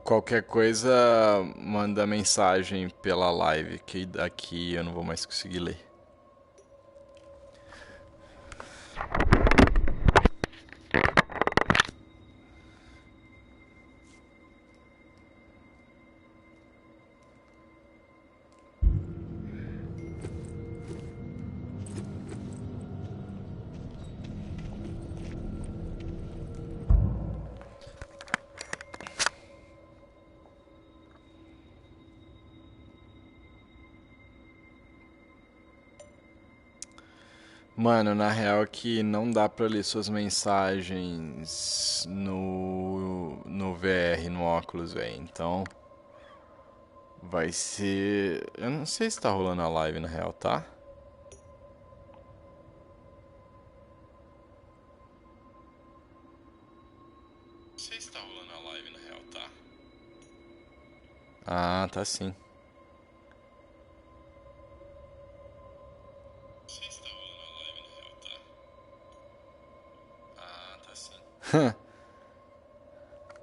Qualquer coisa, manda mensagem pela live, que daqui eu não vou mais conseguir ler. Mano, na real é que não dá pra ler suas mensagens no VR, no óculos, velho. Então, vai ser... Eu não sei se tá rolando a live, na real, tá? Não sei se tá rolando a live, na real, tá? Ah, tá sim.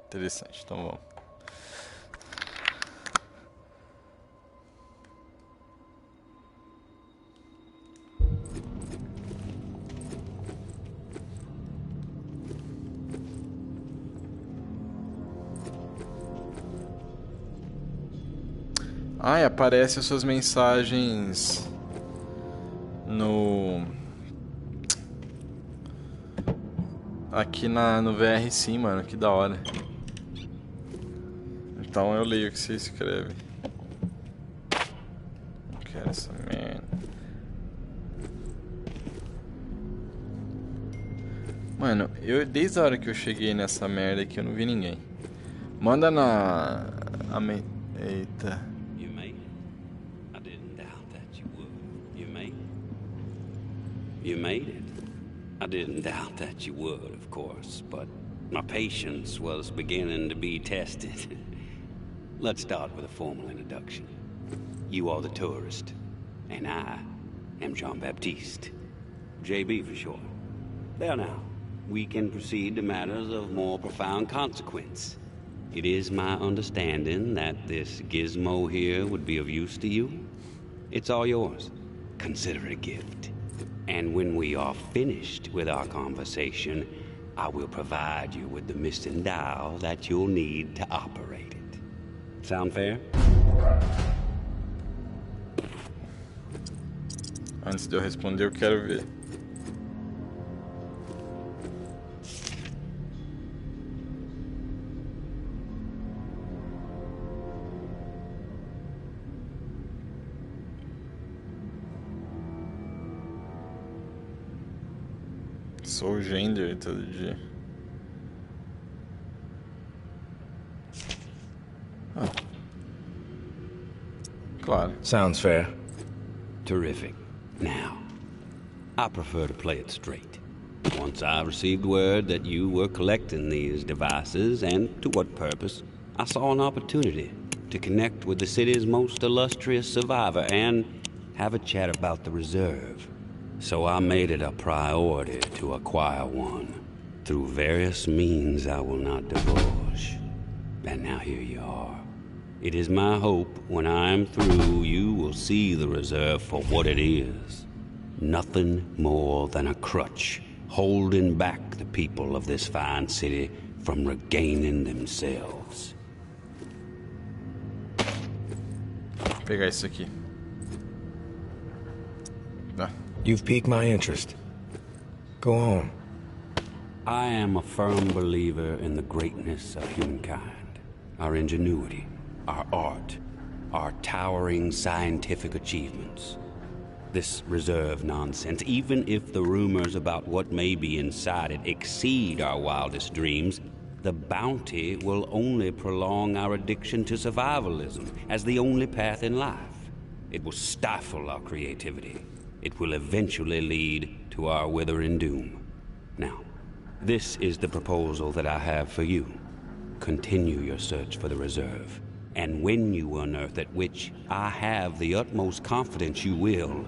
Interessante, então vamos. Ah, e aparece as suas mensagens no... Aqui no VR sim, mano, que da hora. Então eu leio o que você escreve. Não quero essa merda. Mano, desde a hora que eu cheguei nessa merda aqui eu não vi ninguém. Manda na... Eita. You made it. I didn't doubt that you would. You made it. You made it. I didn't doubt that you would, of course, but my patience was beginning to be tested. Let's start with a formal introduction. You are the tourist, and I am Jean-Baptiste. JB for short. There now, we can proceed to matters of more profound consequence. It is my understanding that this gizmo here would be of use to you. It's all yours. Consider it a gift. And when we are finished with our conversation, I will provide you with the missing dial that you'll need to operate it. Sound fair? Antes de eu responder, eu quero ver. Sou o gender todo dia. Ah. Claro. Sounds fair. Terrific. Now, I prefer to play it straight. Once I received word that you were collecting these devices, and to what purpose, I saw an opportunity to connect with the city's most illustrious survivor and have a chat about the reserve. So I made it a priority to acquire one, through various means I will not divulge. And now here you are. It is my hope when I'm through, you will see the reserve for what it is. Nothing more than a crutch, holding back the people of this fine city from regaining themselves. Vou pegar isso aqui. Ah. You've piqued my interest. Go on. I am a firm believer in the greatness of humankind, our ingenuity, our art, our towering scientific achievements. This reserve nonsense, even if the rumors about what may be inside it exceed our wildest dreams, the bounty will only prolong our addiction to survivalism as the only path in life. It will stifle our creativity. It will eventually lead to our withering doom. Now, this is the proposal that I have for you. Continue your search for the reserve. And when you unearth it, which I have the utmost confidence you will,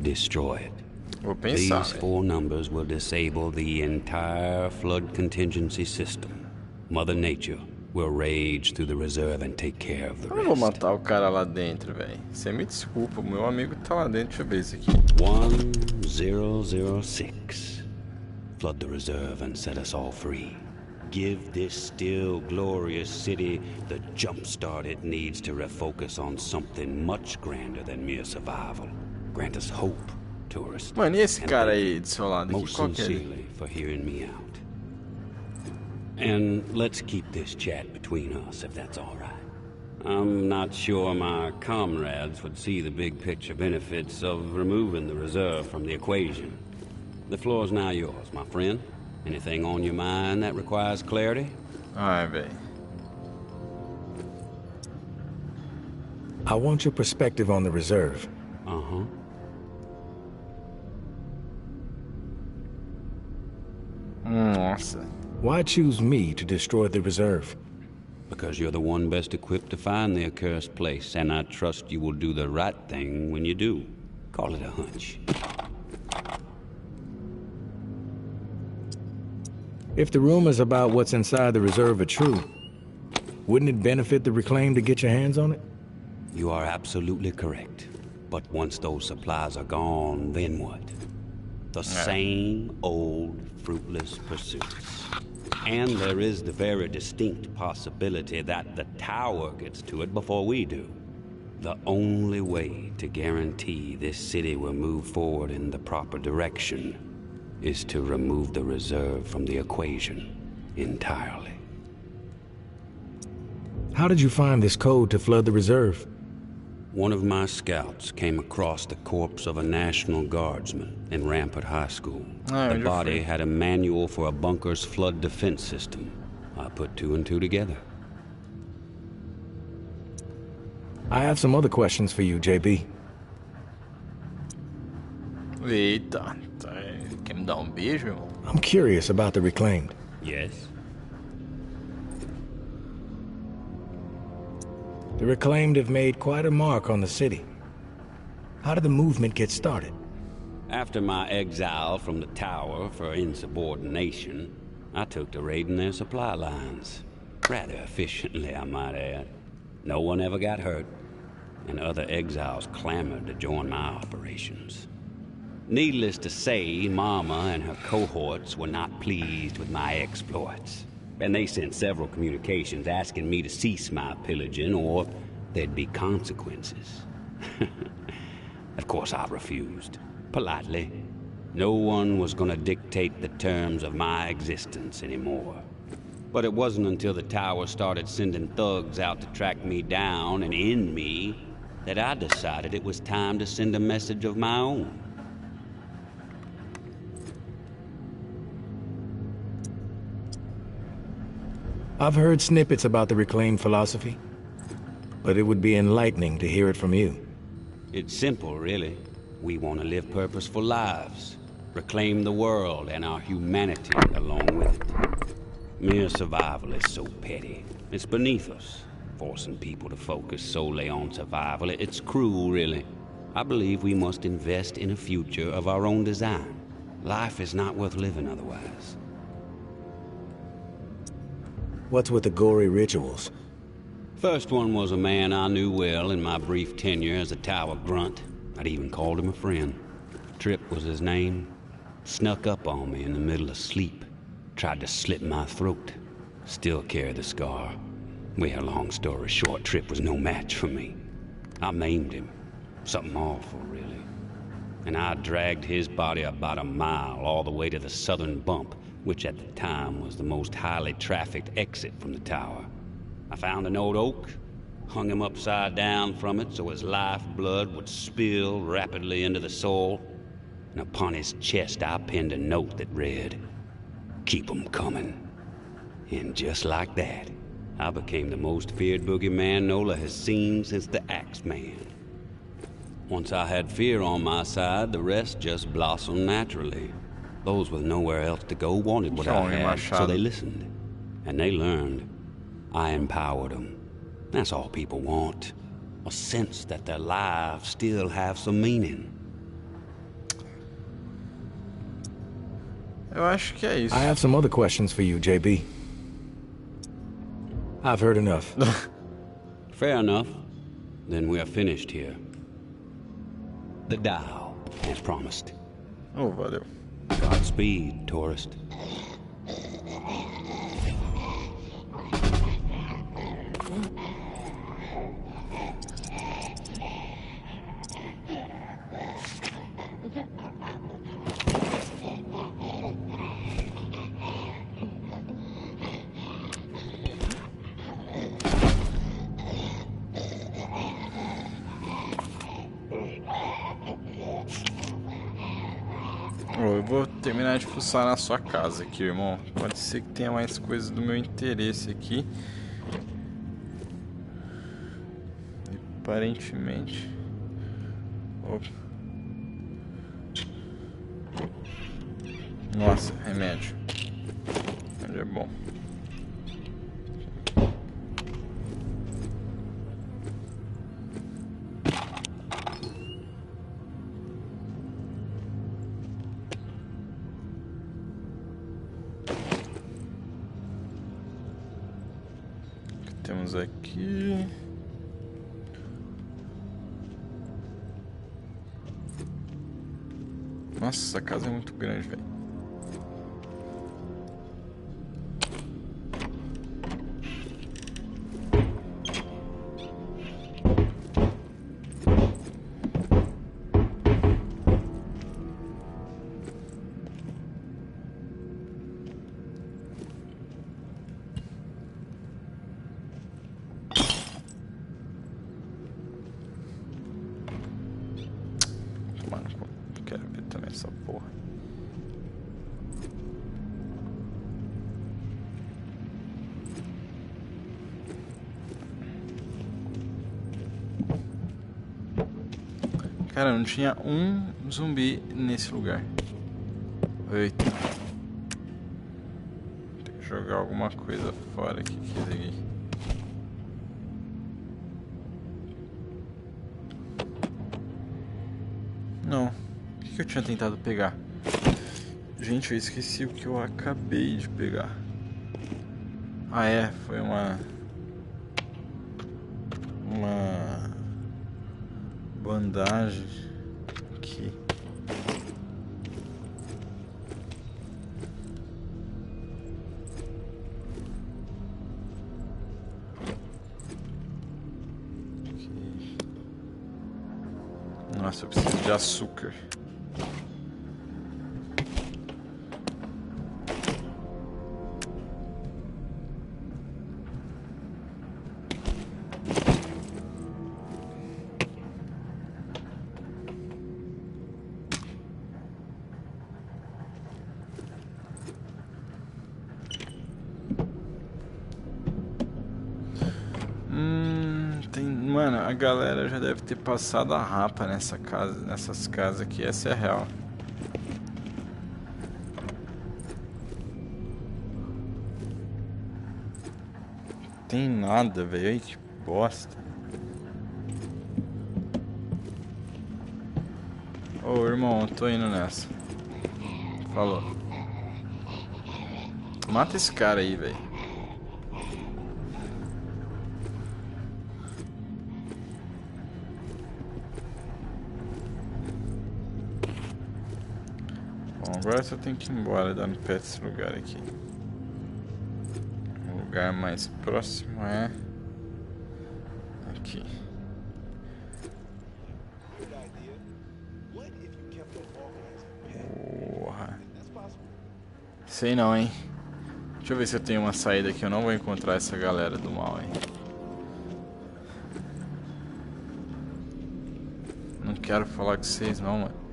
destroy it. Vou pensar. These four numbers will disable the entire flood contingency system. Mother Nature We'll rage through the reserve and take care of the Eu não vou rest. matar o cara lá dentro, velho. Você me desculpa, o meu amigo tá lá dentro. Deixa eu ver isso aqui. 1006. Flood the reserve and set us all free. Give this still glorious city the jumpstart it needs to refocus on something much grander than mere survival. Grant us hope, tourists. Mano, e esse and cara thank aí you do seu lado aqui? most Qual que é ele? sincerely for hearing me out. And let's keep this chat between us, if that's all right. I'm not sure my comrades would see the big picture benefits of removing the reserve from the equation. The floor's now yours, my friend. Anything on your mind that requires clarity? Ai, velho. I want your perspective on the reserve. Uh-huh. Nossa. Why choose me to destroy the reserve? Because you're the one best equipped to find the accursed place, and I trust you will do the right thing when you do. Call it a hunch. If the rumors about what's inside the reserve are true, wouldn't it benefit the Reclaim to get your hands on it? You are absolutely correct. But once those supplies are gone, then what? The same old fruitless pursuits. And there is the very distinct possibility that the tower gets to it before we do. The only way to guarantee this city will move forward in the proper direction is to remove the reserve from the equation entirely. How did you find this code to flood the reserve? One of my scouts came across the corpse of a National Guardsman in Rampart High School. The body had a manual for a bunker's flood defense system. I put two and two together. I have some other questions for you, JB. Eita. Quer me dar beijo, irmão? I'm curious about the Reclaimed. Yes? The Reclaimed have made quite a mark on the city. How did the movement get started? After my exile from the tower for insubordination, I took to raiding their supply lines. Rather efficiently, I might add. No one ever got hurt, and other exiles clamored to join my operations. Needless to say, Mama and her cohorts were not pleased with my exploits, and they sent several communications asking me to cease my pillaging or there'd be consequences. Of course, I refused, politely. No one was gonna dictate the terms of my existence anymore. But it wasn't until the tower started sending thugs out to track me down and end me that I decided it was time to send a message of my own. I've heard snippets about the Reclaimed philosophy, but it would be enlightening to hear it from you. It's simple, really. We want to live purposeful lives, reclaim the world and our humanity along with it. Mere survival is so petty. It's beneath us, forcing people to focus solely on survival. It's cruel, really. I believe we must invest in a future of our own design. Life is not worth living otherwise. What's with the gory rituals? First one was a man I knew well in my brief tenure as a tower grunt. I'd even called him a friend. Tripp was his name. Snuck up on me in the middle of sleep. Tried to slit my throat. Still carry the scar. Well, long story short, Tripp was no match for me. I maimed him. Something awful, really. And I dragged his body about a mile all the way to the southern bump, which at the time was the most highly trafficked exit from the tower. I found an old oak, hung him upside down from it so his lifeblood would spill rapidly into the soil, and upon his chest I pinned a note that read, "Keep 'em coming." And just like that, I became the most feared boogeyman Nola has seen since the Axeman. Once I had fear on my side, the rest just blossomed naturally. Those with nowhere else to go wanted what I had, so they listened. And they learned. I empowered them. That's all people want. A sense that their lives still have some meaning. Eu acho que é isso. I have some other questions for you, JB. I've heard enough. Fair enough. Then we are finished here. The Dow, as promised. Oh, valeu. Godspeed, tourist. Eu vou terminar de fuçar na sua casa aqui, irmão. Pode ser que tenha mais coisas do meu interesse aqui. E, aparentemente... Opa. Nossa, remédio. Remédio é bom. Temos aqui. Nossa, essa casa é muito grande, velho. Mano, quero ver também essa porra. Cara, não tinha um zumbi nesse lugar. Eita. Tem que jogar alguma coisa fora aqui. Não. O que eu tinha tentado pegar? Gente, eu esqueci o que eu acabei de pegar. Ah, é. Foi uma bandagem aqui. Nossa, eu preciso de açúcar. Mano, a galera já deve ter passado a rapa nessas casas aqui, essa é a real. Tem nada, velho, aí que bosta. Ô, irmão, eu tô indo nessa. Falou. Mata esse cara aí, velho. Agora só tem que ir embora, dar no pé desse lugar aqui. O lugar mais próximo é aqui. Porra. Sei não, hein. Deixa eu ver se eu tenho uma saída aqui. Eu não vou encontrar essa galera do mal, hein. Não quero falar com vocês não, mano.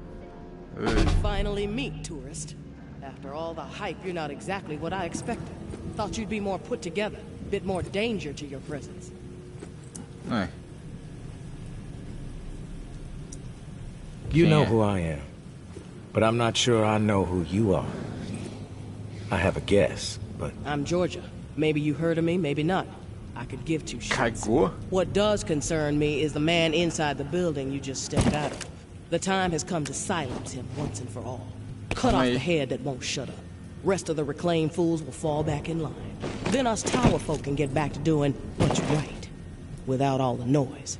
Finally meet, tourist. After all the hype, you're not exactly what I expected. Thought you'd be more put together, a bit more danger to your presence. É. You know who I am, but I'm not sure I know who you are. I have a guess, but... I'm Georgia. Maybe you heard of me, maybe not. I could give two shits. Cagou? What does concern me is the man inside the building you just stepped out of. The time has come to silence him once and for all. Cut off the head that won't shut up. Rest of the reclaimed fools will fall back in line. Then us tower folk can get back to doing what's right, without all the noise.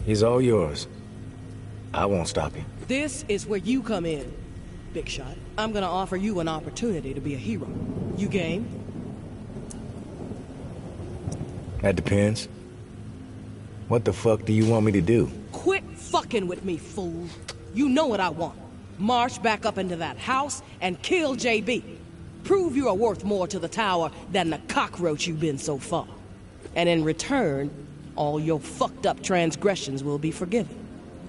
He's all yours. I won't stop you. This is where you come in, Big Shot. I'm gonna offer you an opportunity to be a hero. You game? That depends. What the fuck do you want me to do? Quit fucking with me, fool. You know what I want. March back up into that house and kill JB. Prove you are worth more to the tower than the cockroach you've been so far. And in return, all your fucked up transgressions will be forgiven.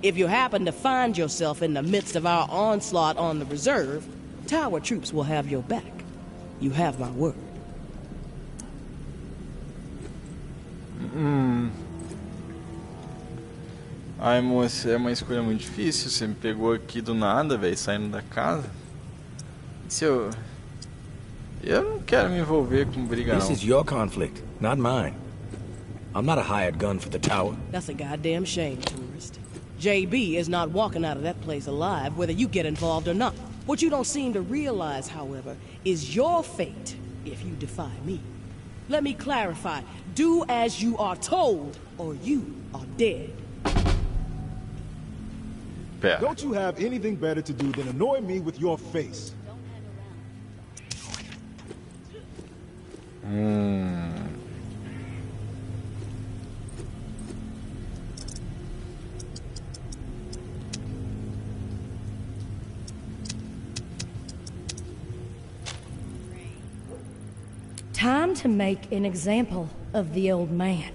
If you happen to find yourself in the midst of our onslaught on the reserve, tower troops will have your back. You have my word. Ai, moça, é uma escolha muito difícil. Você me pegou aqui do nada, velho, saindo da casa. Se eu não quero me envolver com briga, não. This is your conflict, not mine. I'm not a hired gun for the tower. That's a goddamn shame, tourist. JB is not walking out of that place alive, whether you get involved or not. What you don't seem to realize, however, is your fate if you defy me. Let me clarify. Do as you are told, or you are dead. Pera. Don't you have anything better to do than annoy me with your face? Time to make an example of the old man.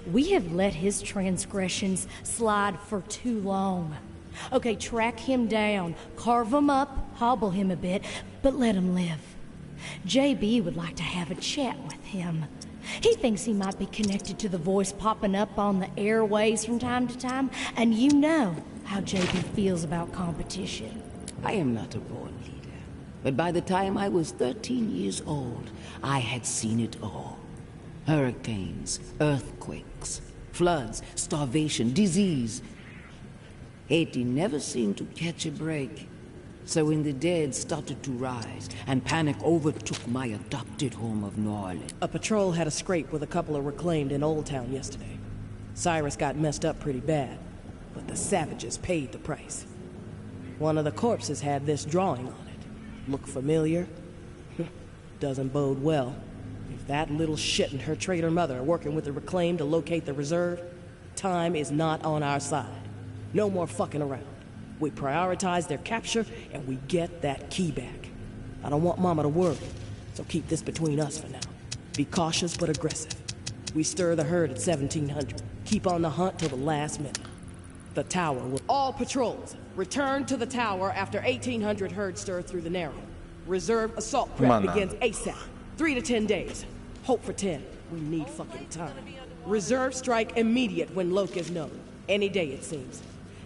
We have let his transgressions slide for too long. Okay, track him down, carve him up, hobble him a bit, but let him live. JB would like to have a chat with him. He thinks he might be connected to the voice popping up on the airways from time to time, and you know how JB feels about competition. I am not a born leader, but by the time I was 13 years old, I had seen it all. Hurricanes, earthquakes, floods, starvation, disease. Haiti never seemed to catch a break. So when the dead started to rise and panic overtook my adopted home of New Orleans. A patrol had a scrape with a couple of reclaimed in Old Town yesterday. Cyrus got messed up pretty bad, but the savages paid the price. One of the corpses had this drawing on it. Look familiar? Doesn't bode well. If that little shit and her traitor mother are working with the reclaimed to locate the reserve, time is not on our side. No more fucking around. We prioritize their capture, and we get that key back. I don't want Mama to worry, so keep this between us for now. Be cautious but aggressive. We stir the herd at 1700. Keep on the hunt till the last minute. The tower will... All patrols, return to the tower after 1800 herd stir through the narrow. Reserve assault prep begins ASAP. 3 to 10 days. Hope for 10. We need fucking time. Reserve strike immediate when Loke is known. Any day, it seems.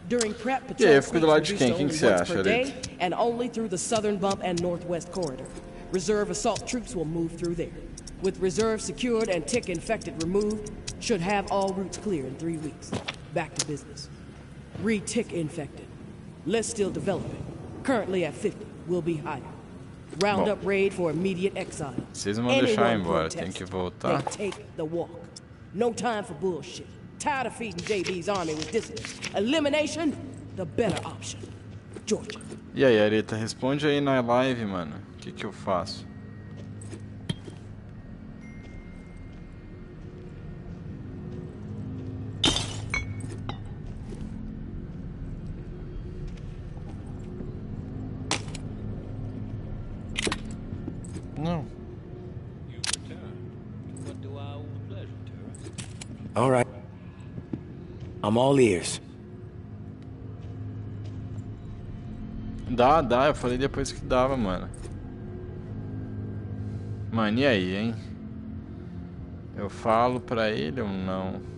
During prep, patrol fico do lado de quem? Quem que você acha, per day, and only through the southern bump and northwest corridor. Reserve assault troops will move through there. With reserve secured and tick infected removed, should have all routes clear in 3 weeks. Back to business. Re-tick infected. Less still developing. Currently at 50. Will be higher. Round up raid for immediate exile. Vocês não vão deixar embora, tem que voltar. They take the walk. No time for bullshit. Tired of feeding JB's army with dissidents. Elimination, the better option. Georgia. E aí, Areta, responde aí na live, mano. O que que eu faço? Não. All right. I'm all ears. Dá, eu falei depois que dava, mano. Mano, e aí, hein? Eu falo pra ele ou não?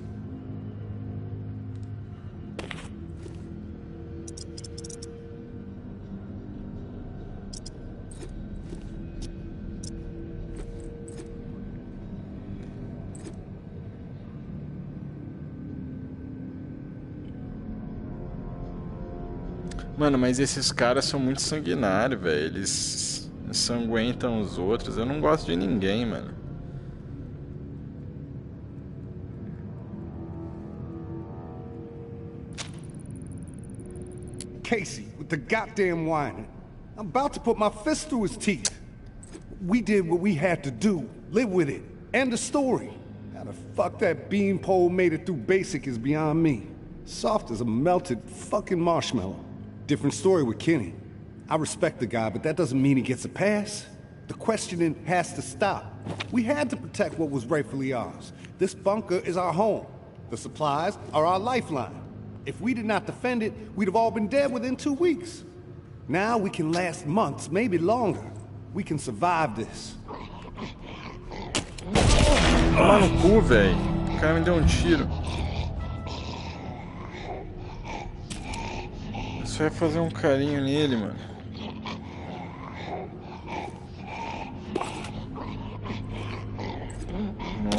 Mano, mas esses caras são muito sanguinários, velho. Eles ensanguentam os outros. Eu não gosto de ninguém, mano. Casey, with the goddamn whining. I'm about to put my fist through his teeth. We did what we had to do. Live with it. End the story. How the fuck that beanpole made it through basic is beyond me. Soft as a melted fucking marshmallow. Different story with Kenny. I respect the guy, but that doesn't mean he gets a pass. The questioning has to stop. We had to protect what was rightfully ours. This bunker is our home. The supplies are our lifeline. If we did not defend it, we'd have all been dead within 2 weeks. Now we can last months, maybe longer. We can survive this. Toma no cu, velho. O cara me deu um tiro. Você vai fazer um carinho nele, mano.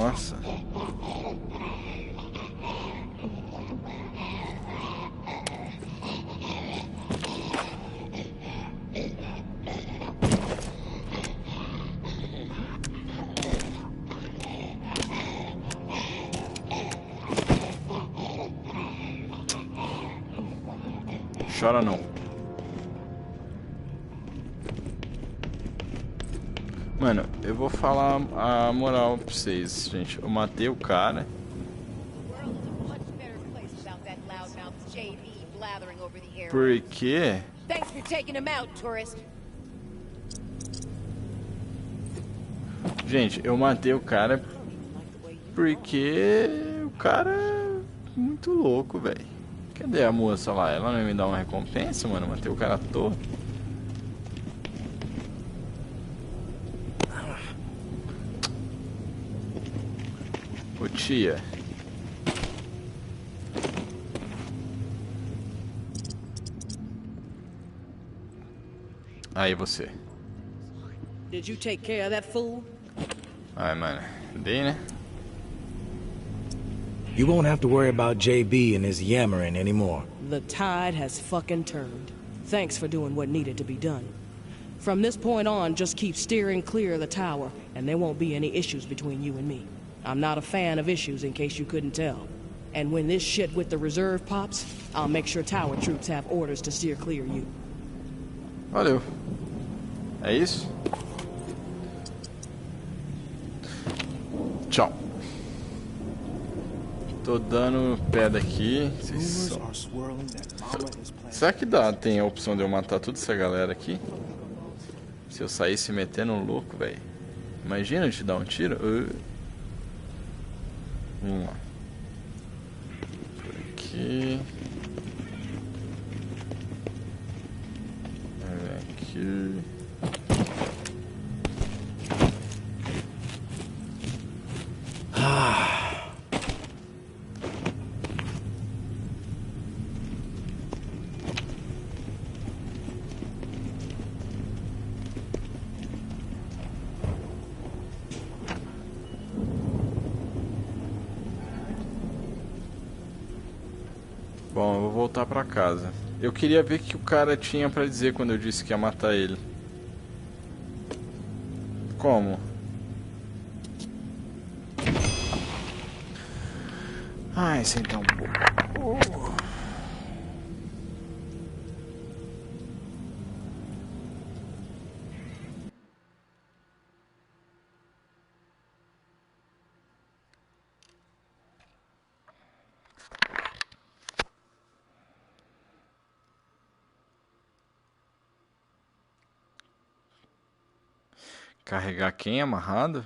Nossa. Chora não. Mano, eu vou falar a moral pra vocês, gente. Eu matei o cara. Por quê? Gente, eu matei o cara porque o cara é muito louco, velho. Cadê a moça lá? Ela não ia me dar uma recompensa, mano? Matei o cara à toa. Ô tia. Aí você. Did you take care of that fool? Ai, mano. Dei, né? You won't have to worry about JB and his yammering anymore. The tide has fucking turned. Thanks for doing what needed to be done. From this point on, just keep steering clear of the tower, and there won't be any issues between you and me. I'm not a fan of issues, in case you couldn't tell. And when this shit with the reserve pops, I'll make sure tower troops have orders to steer clear of you. Valeu. É isso? Tchau. Tô dando pé daqui. Será que dá? Tem a opção de eu matar toda essa galera aqui? Se eu sair se metendo um louco, velho. Imagina eu te dar um tiro. Vamos lá. Por aqui. Aqui. Bom, eu vou voltar pra casa. Eu queria ver o que o cara tinha pra dizer quando eu disse que ia matar ele. Como? Ai, sentar um pouco. Carregar quem amarrado?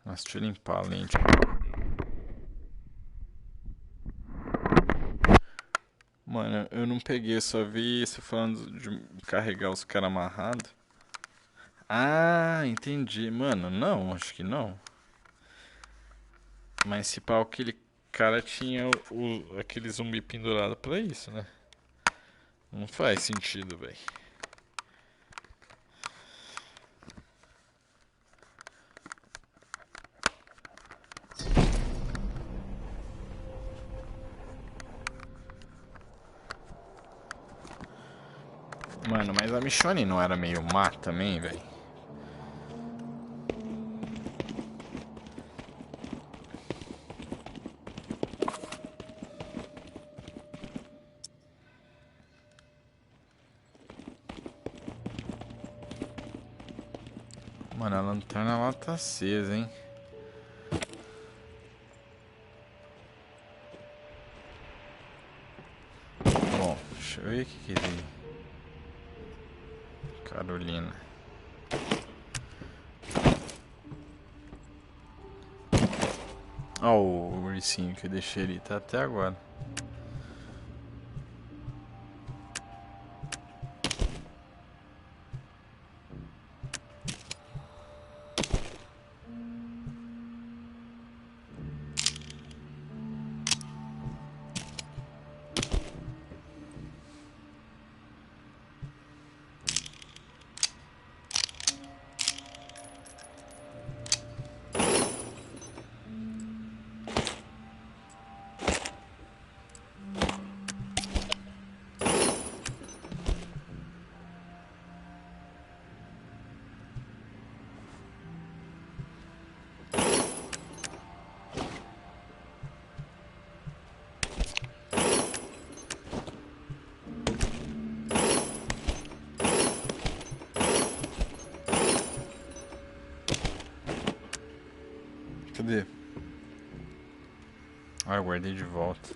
Nossa, deixa eu limpar a lente. Mano, eu não peguei, eu só vi você falando de carregar os caras amarrados. Ah, entendi. Mano, não, acho que não. Mas se pá, aquele cara tinha aquele zumbi pendurado pra isso, né? Não faz sentido, velho. Mano, mas a Michonne não era meio má também, velho? Mano, a lanterna lá tá acesa, hein? Bom, deixa eu ver o que tem. Carolina. Ó, o ursinho que eu deixei ali tá até agora. Cadê? Ah, eu guardei de volta.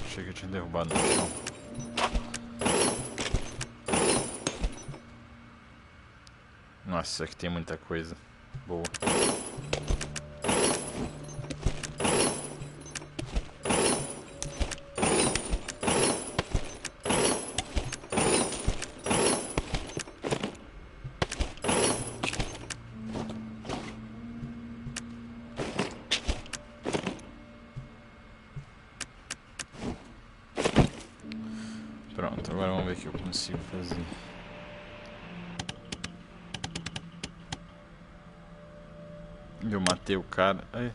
Achei que eu tinha derrubado no chão. Nossa, isso aqui tem muita coisa boa. Pronto, agora vamos ver o que eu consigo fazer. Eu matei o cara. Ai.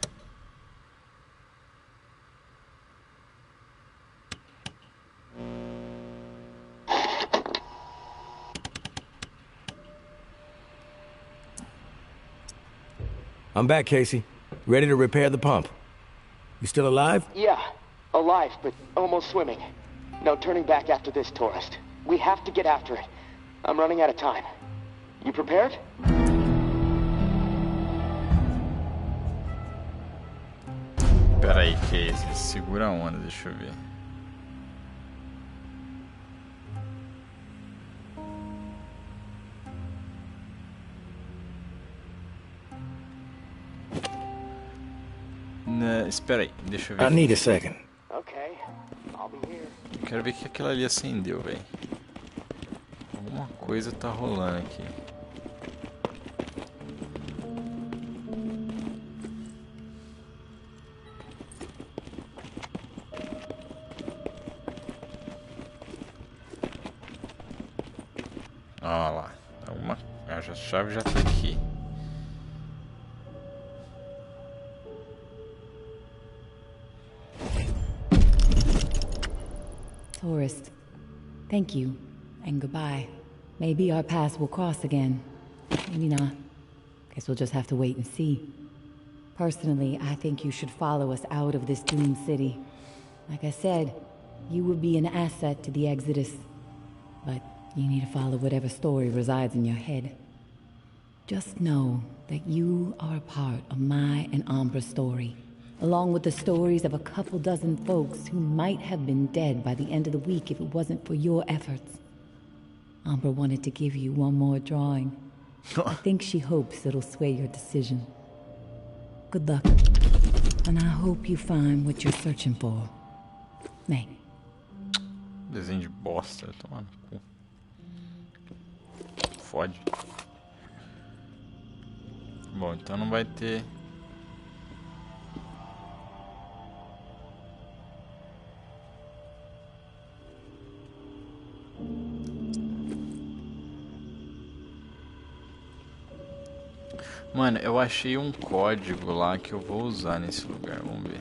I'm back, Casey. Ready to repair the pump. You still alive? Yeah, alive, but almost swimming. No turning back after this, tourist. We have to get after it. I'm running out of time. You prepared? Pera aí, Casey. Segura a onda, deixa eu ver. Espera aí, deixa eu ver. I need a second. Okay, I'll be here. Eu quero ver que aquela ali acendeu, velho. Alguma coisa tá rolando aqui. Olha lá. A chave já tá aqui. Tourist, thank you, and goodbye. Maybe our paths will cross again. Maybe not. Guess we'll just have to wait and see. Personally, I think you should follow us out of this doomed city. Like I said, you would be an asset to the Exodus. But you need to follow whatever story resides in your head. Just know that you are a part of my and Ambra's story, along with the stories of a couple dozen folks who might have been dead by the end of the week if it wasn't for your efforts. Ambra wanted to give you one more drawing. I think she hopes it'll sway your decision. Good luck, and I hope you find what you're searching for. May. Desenho de bosta, toma no cu. Fode. Bom, então não vai ter... Mano, eu achei um código lá que eu vou usar nesse lugar, vamos ver.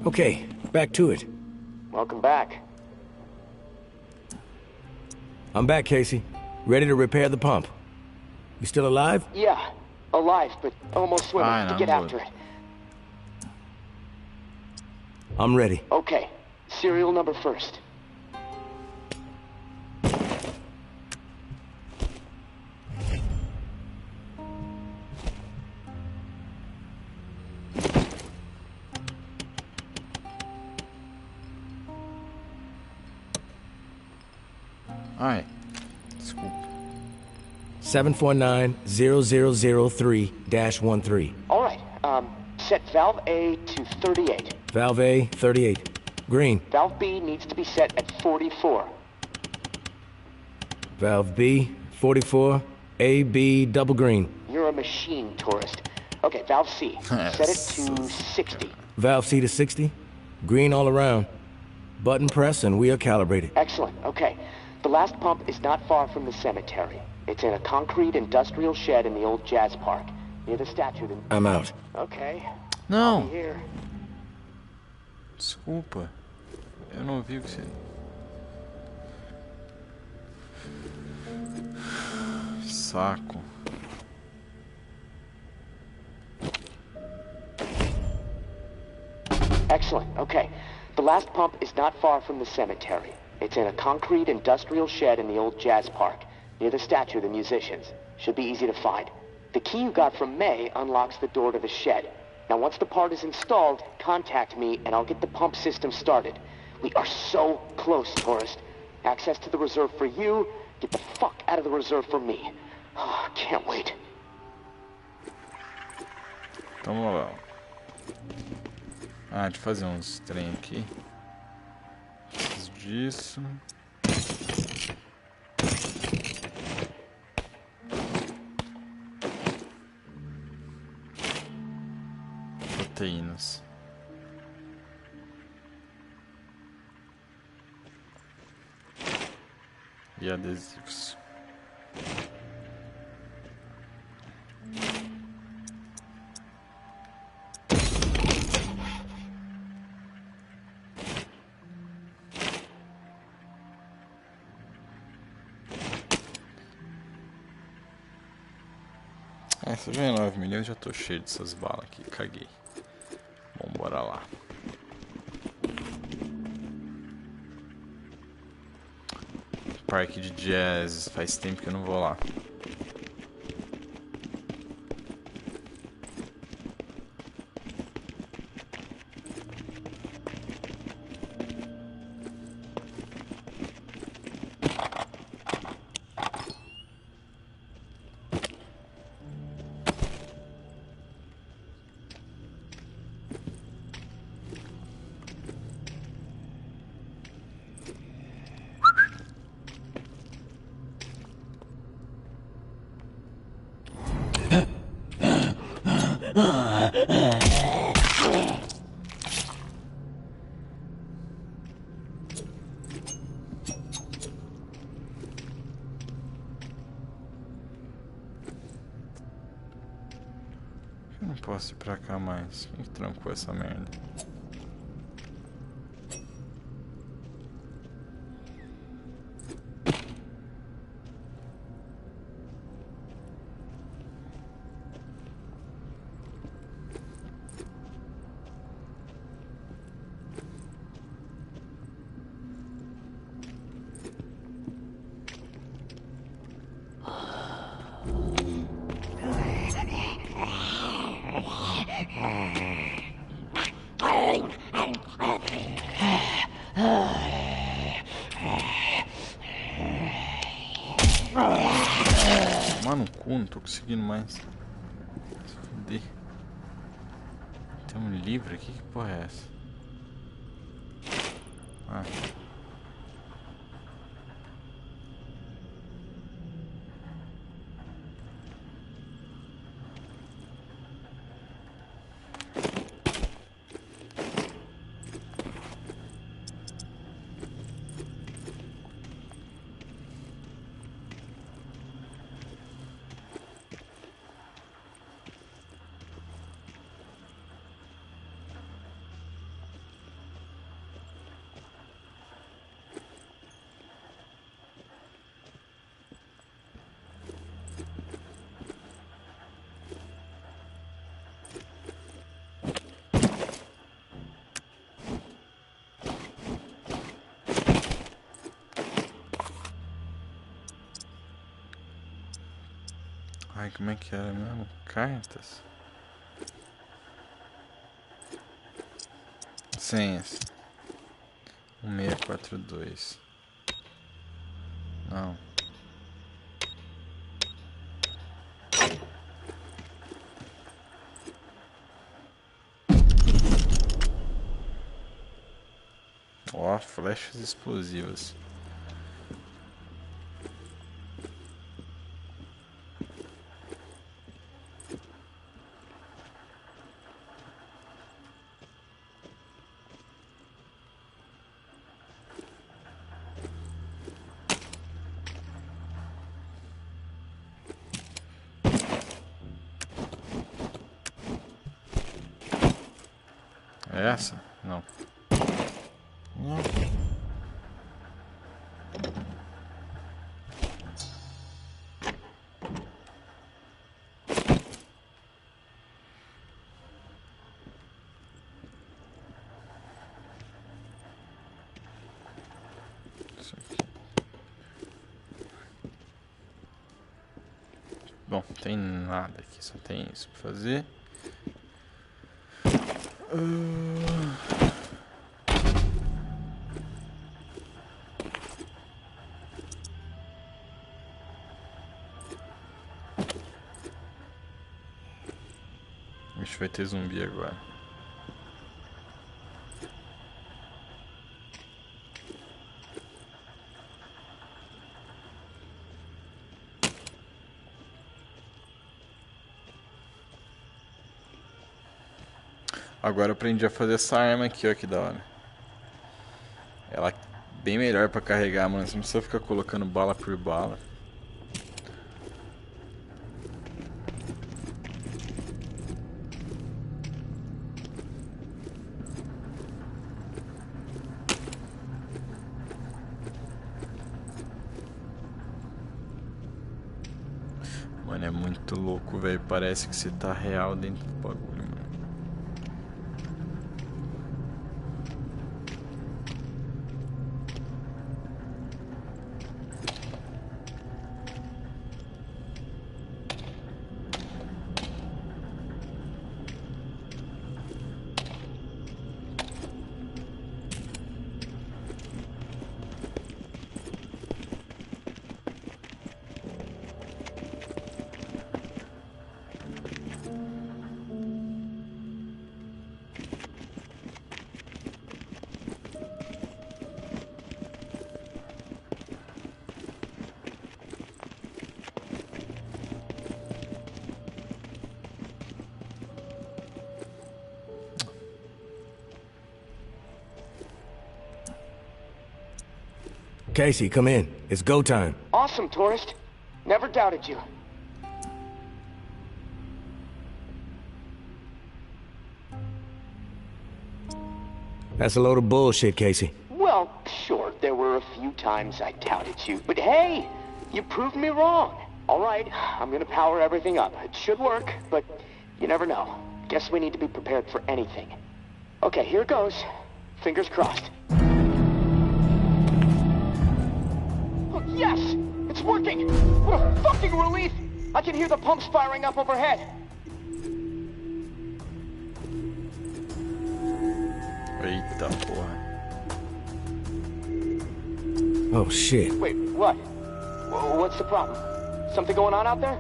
Okay, back to it. Welcome back. I'm back, Casey. Ready to repair the pump. You still alive? Yeah, alive, but almost swimming. Fine, to get I'm after it. I'm ready. Okay, serial number first. Ai, desculpa. 749-0003-13. All right, set valve A to 38. Valve A, 38. Green. Valve B needs to be set at 44. Valve B, 44. A, B, double green. You're a machine, tourist. Okay, valve C. Set it to 60. Valve C to 60. Green all around. Button press and we are calibrated. Excellent, okay. The last pump is not far from the cemetery. It's in a concrete industrial shed in the old jazz park, near the statue. I'm out. Okay. Não. I'll be here. Desculpa. Eu não vi o que você... Saco. Excellent, okay. The last pump is not far from the cemetery. It's in a concrete industrial shed in the old jazz park, near the statue of the musicians. Should be easy to find. The key you got from May unlocks the door to the shed. Now once the part is installed, contact me and I'll get the pump system started. We are so close, tourist. Access to the reserve for you, get the fuck out of the reserve for me. Oh, can't wait. Então vamos lá. Ah, deixa eu fazer uns trem aqui. Preciso disso. Proteínas. E adesivos. Se eu ganhar 9 milhões, já tô cheio dessas balas aqui. Caguei. Bom, bora lá. Parque de jazz. Faz tempo que eu não vou lá. Eu não posso ir pra cá mais. Quem que trancou essa merda? Tomar no cu, não tô conseguindo mais. Se fuder. Tem um livro aqui? Que porra é essa? Ah. Ai, como é que era mesmo? Cartas? Senhas. 1642. Não. Ó, flechas explosivas. É essa? Não. Não. Isso aqui. Bom, não tem nada aqui, só tem isso pra fazer. Acho que vai ter zumbi agora. Agora eu aprendi a fazer essa arma aqui, ó, que da hora. Ela é bem melhor pra carregar, mano. Você não precisa ficar colocando bala por bala. Mano, é muito louco, velho. Parece que você tá real dentro do bagulho, mano. Casey, come in. It's go time. Awesome, tourist. Never doubted you. That's a load of bullshit, Casey. Well, sure, there were a few times I doubted you, but hey, you proved me wrong. All right, I'm gonna power everything up. It should work, but you never know. Guess we need to be prepared for anything. Okay, here goes. Fingers crossed. Oh, yes! It's working! What a fucking relief! I can hear the pumps firing up overhead. Eita porra. Oh, shit. Wait, what? What's the problem? Something going on out there?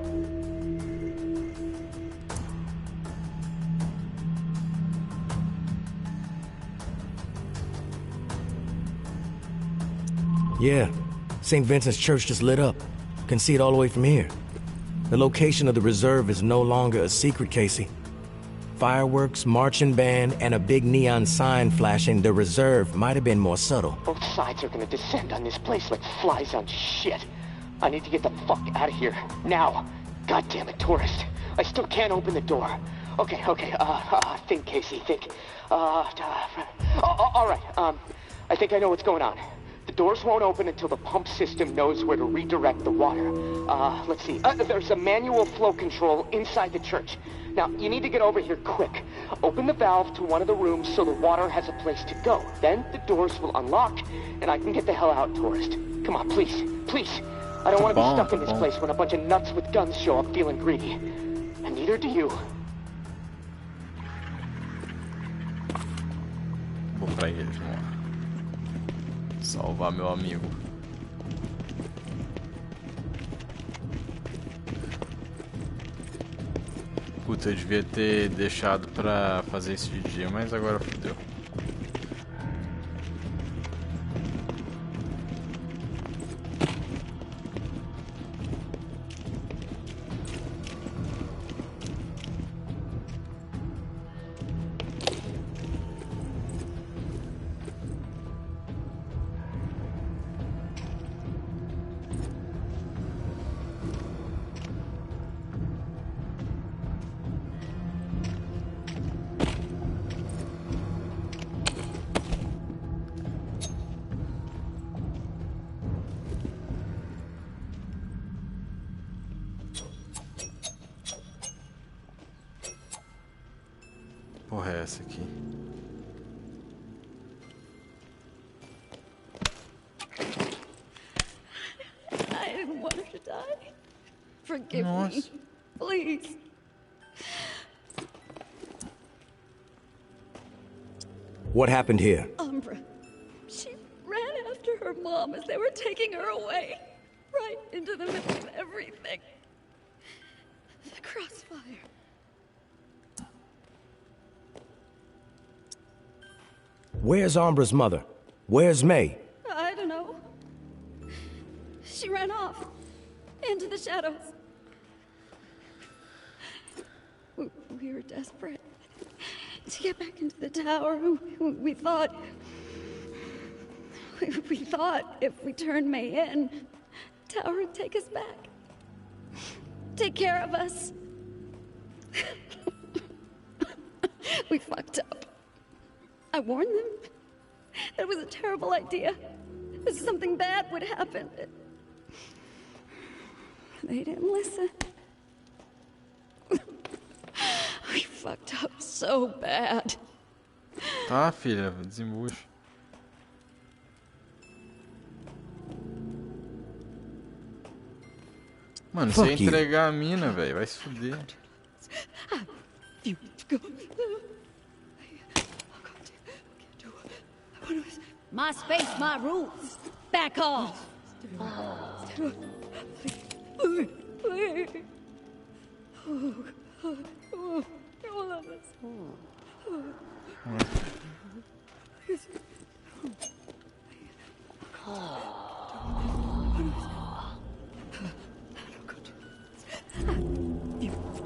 Yeah. St. Vincent's Church just lit up. Can see it all the way from here. The location of the reserve is no longer a secret, Casey. Fireworks, marching band, and a big neon sign flashing the reserve might have been more subtle. Both sides are gonna descend on this place like flies on shit. I need to get the fuck out of here, now. God damn it, tourist. I still can't open the door. Okay, think, Casey, think. All right, I think I know what's going on. The doors won't open until the pump system knows where to redirect the water. Let's see. There's a manual flow control inside the church. Now, you need to get over here quick. Open the valve to one of the rooms so the water has a place to go. Then the doors will unlock, and I can get the hell out, tourist. Come on, please, please. I don't want to be stuck in this place when a bunch of nuts with guns show up feeling greedy. And neither do you. Vou pra eles, vamos lá. Salvar meu amigo. Puta, eu devia ter deixado pra fazer isso de dia, mas agora fodeu. Porra, é essa aqui? I didn't want her to die. Forgive me, please. What happened here? Umbra, she ran after her mom as they were taking her away. Right into the middle of everything. The crossfire. Where's Umbra's mother? Where's May? I don't know. She ran off. Into the shadows. We were desperate to get back into the tower. We thought if we turned May in, the tower would take us back. Take care of us. We fucked up. I warned them. That was a terrible idea. That something bad would happen. They didn't listen. We fucked up so bad. Tá, filha, desembucha. Mano, se eu entregar a mina, velho, vai se fuder. My space, my rules. Back off. Deixa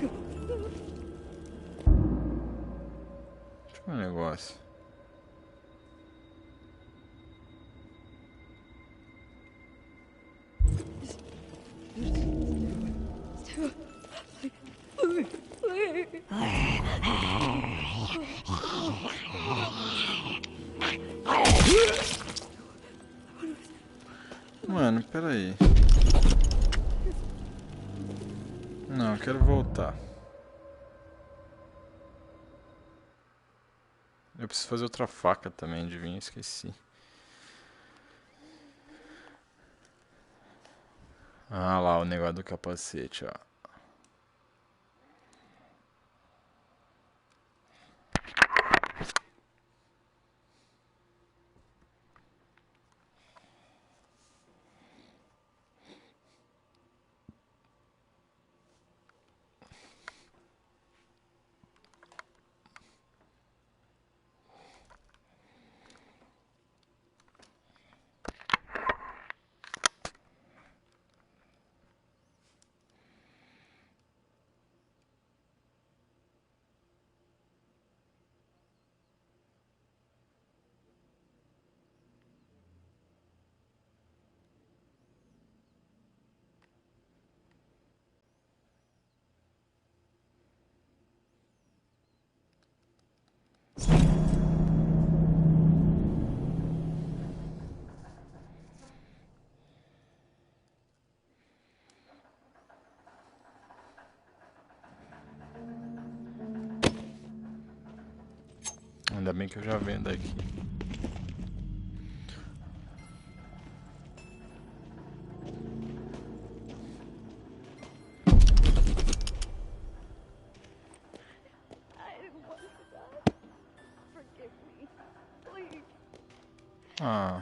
eu ver um negócio. Mano, peraí. Não, eu quero voltar. Eu preciso fazer outra faca também, adivinha, esqueci. Ah lá, o negócio do capacete, ó. Ainda bem que eu já venho daqui. Ah.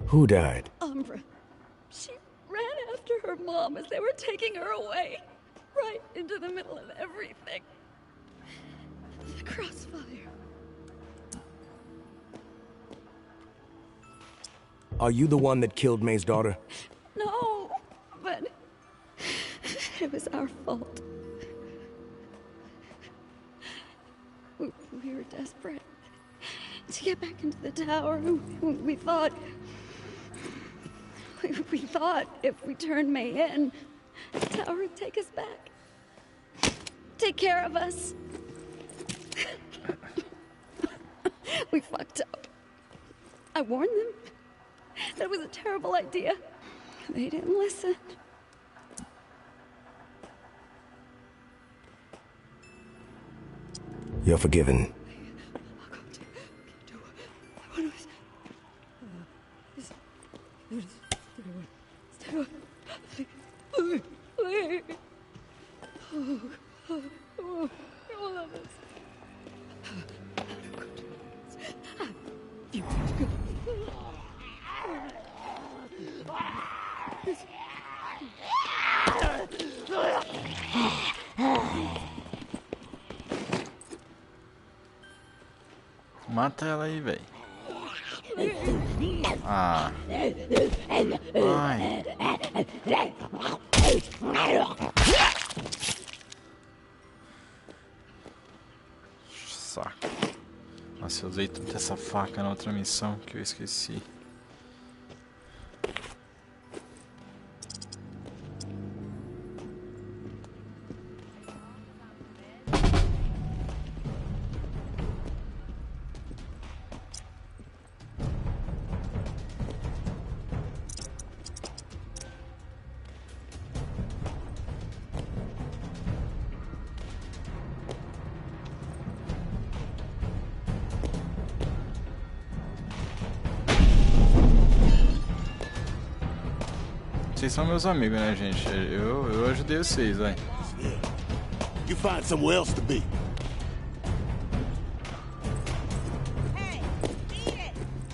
Who died? Umbra. She ran after her mom as they were taking her away. Right into the middle of everything. The crossfire. Are you the one that killed May's daughter? No, but it was our fault. We were desperate to get back into the tower. We thought if we turned May in, the tower would take us back. Take care of us. We fucked up. I warned them. That was a terrible idea. They didn't listen. You're forgiven. Mata ela aí, velho. Ah. Ai. Saco. Nossa, eu usei tanto essa faca na outra missão que eu esqueci. Vocês são meus amigos, né, gente? Eu ajudei vocês, vai. You find somewhere else to be.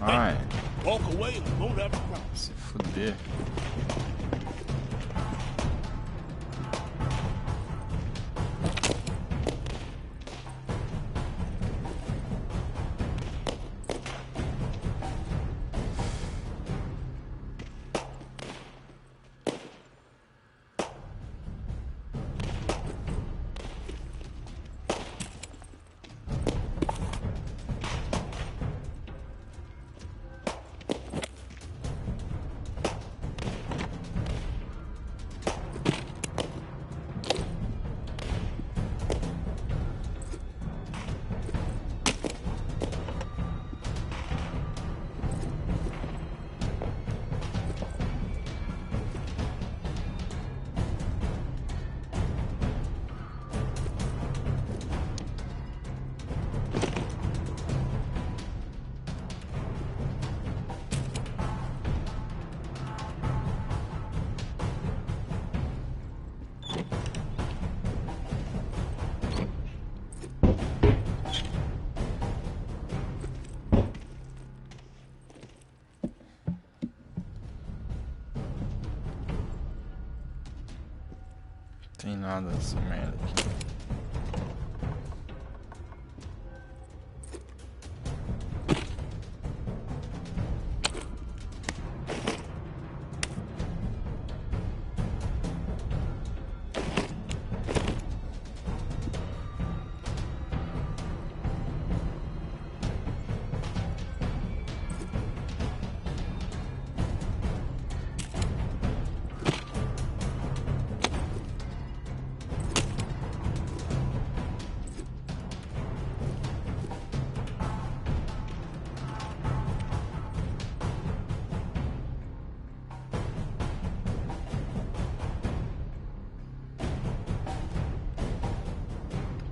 Ai. Walk away and we won't have a problem. Se fuder. Tem nada dessa merda aqui.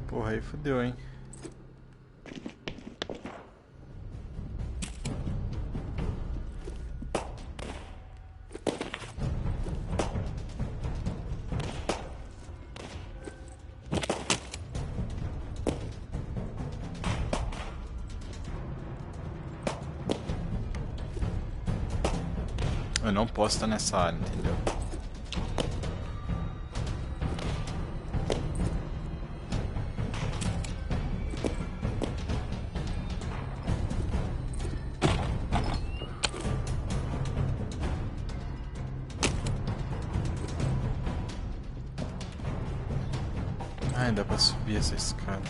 Porra, aí fodeu, hein? Eu não posso estar nessa área, entendeu? Ai, dá pra subir essa escada.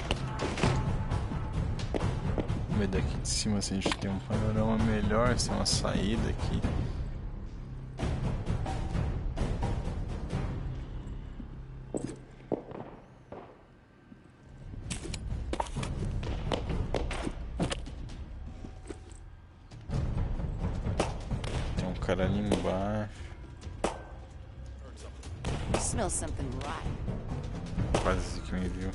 Vamos ver daqui de cima se a gente tem um panorama melhor, se tem uma saída aqui. Tem um cara ali embaixo. Smell something rotten. Quase que me viu.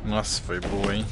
Nossa, foi boa, hein?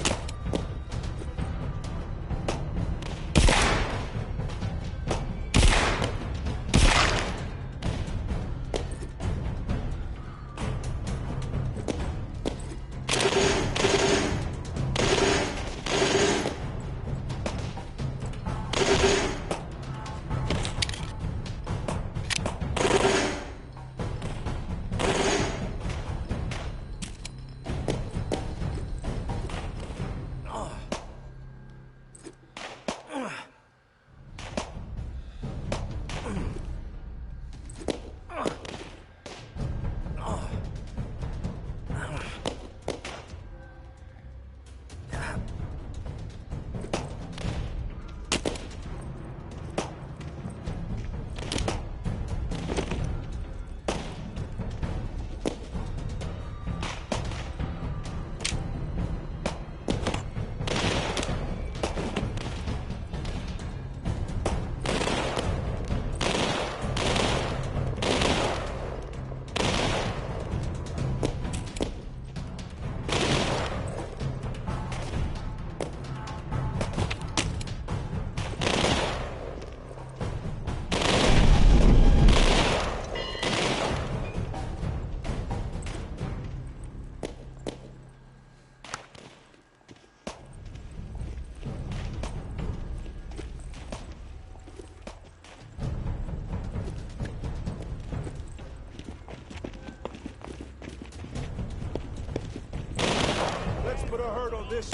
Put a hurt on this.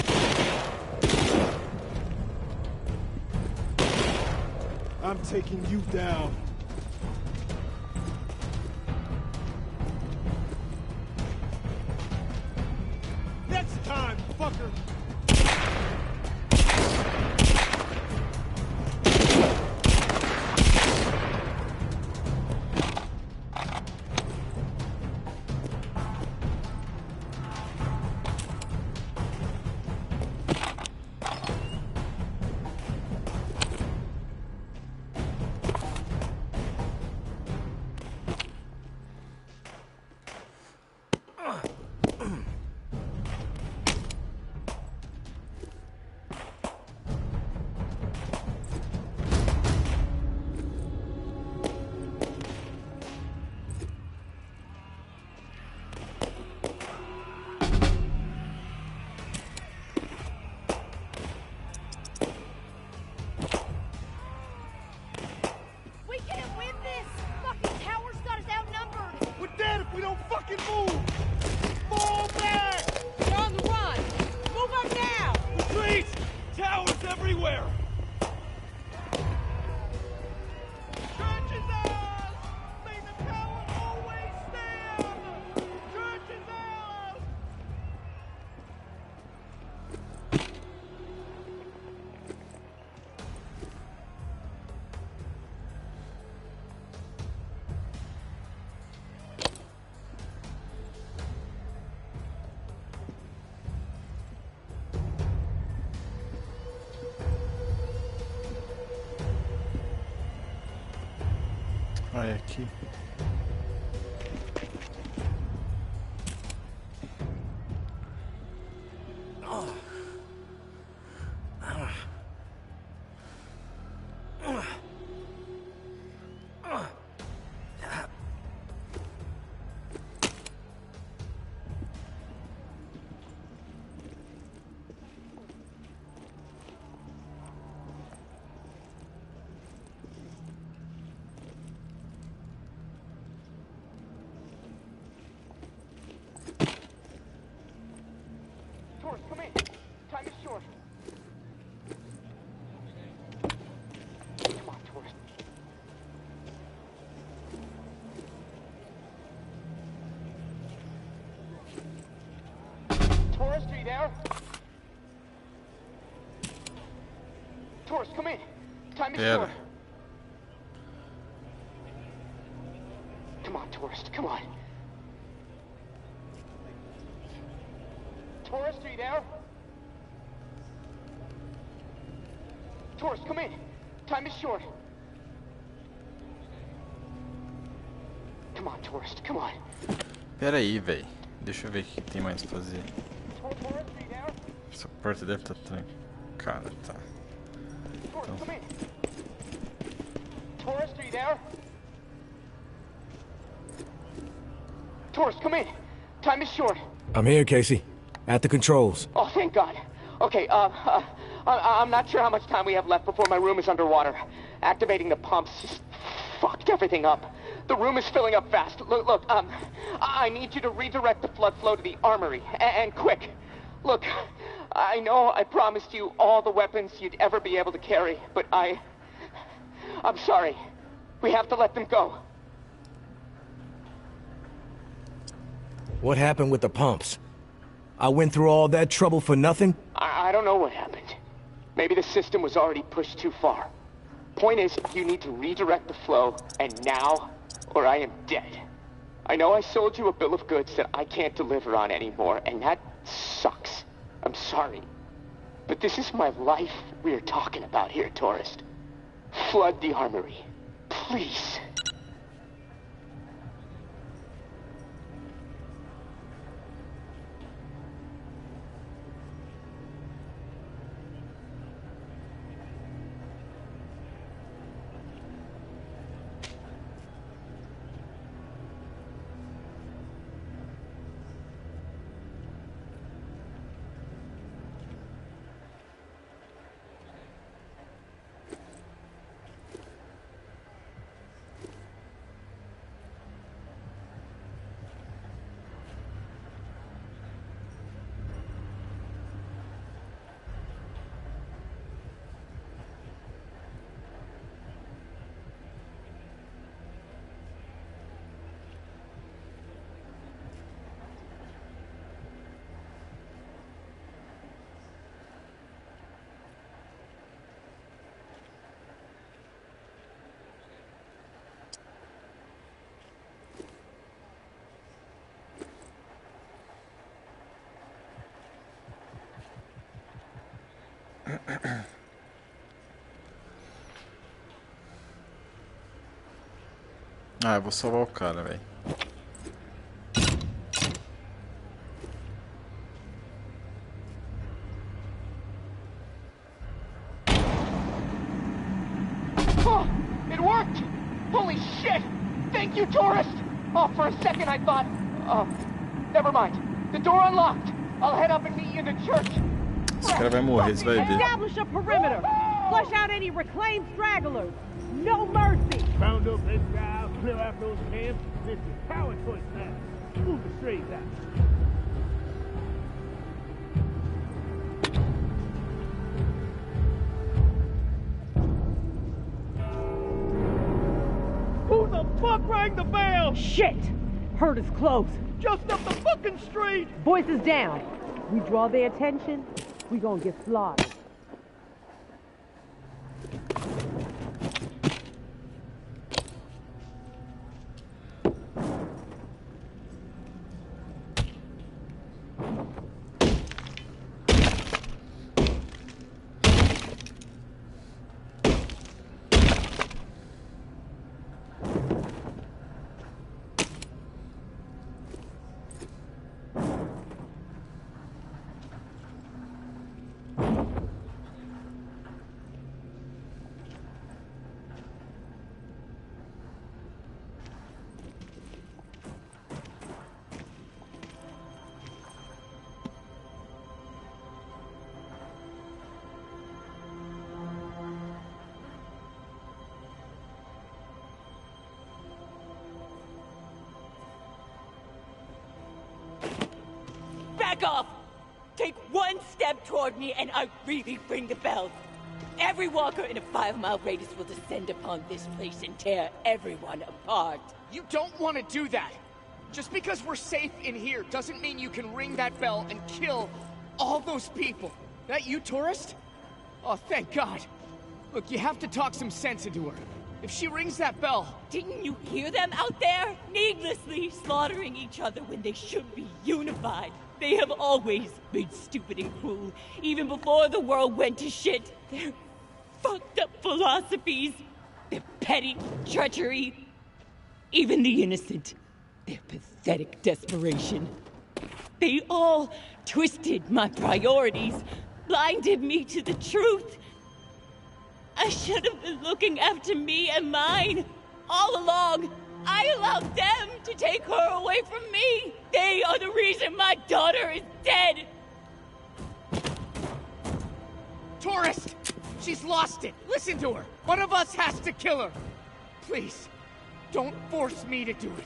I'm taking you down. Next time, fucker. Vai aqui. Come in. Time is short. Come on, tourist. Tourist, are you there? Tourist, come in. Time is short. Come on, tourist. Come on. Tourist, are you there? Tourist, come in. Time is short. Come on, tourist, come on. Pera aí, véi. Deixa eu ver o que tem mais pra fazer. Essa porta deve estar trancada, tá. Tourist, come in. Tourist, are you there? Tourist, come in. Time is short. I'm here, Casey. At the controls. Oh, thank God. Okay, I'm not sure how much time we have left before my room is underwater. Activating the pumps just fucked everything up. The room is filling up fast. Look, I need you to redirect the flood flow to the armory, and quick. Look, I know I promised you all the weapons you'd ever be able to carry, but I'm sorry. We have to let them go. What happened with the pumps? I went through all that trouble for nothing? I don't know what happened. Maybe the system was already pushed too far. Point is, you need to redirect the flow, and now, or I am dead. I know I sold you a bill of goods that I can't deliver on anymore, and that sucks. I'm sorry. But this is my life we're talking about here, tourist. Flood the armory. Please. Ah, eu vou salvar o cara, velho. Oh, it worked! Holy shit! Thank you, tourist! Oh, for a second I thought... never mind. The door unlocked. I'll head up and meet you in the church. Esse cara vai morrer, você vai ver. Establish a perimeter. Flush out any reclaimed stragglers. No mercy. Round up this guy, clear out those camps. This is power choice now. Move the strays out. Who the fuck rang the bell? Shit! Heard us close. Just up the fucking street! Voices down. We draw their attention, we gonna get slaughtered. Back off! Take one step toward me and I really ring the bells. Every walker in a 5-mile radius will descend upon this place and tear everyone apart. You don't want to do that. Just because we're safe in here doesn't mean you can ring that bell and kill all those people. That you, tourist? Oh, thank God. Look, you have to talk some sense into her. If she rings that bell... Didn't you hear them out there? Needlessly slaughtering each other when they should be unified. They have always been stupid and cruel, even before the world went to shit. Their fucked up philosophies, their petty treachery, even the innocent, their pathetic desperation. They all twisted my priorities, blinded me to the truth. I should have been looking after me and mine all along. I allowed them to take her away from me. They are the reason my daughter is dead. Tourist! She's lost it. Listen to her. One of us has to kill her. Please, don't force me to do it.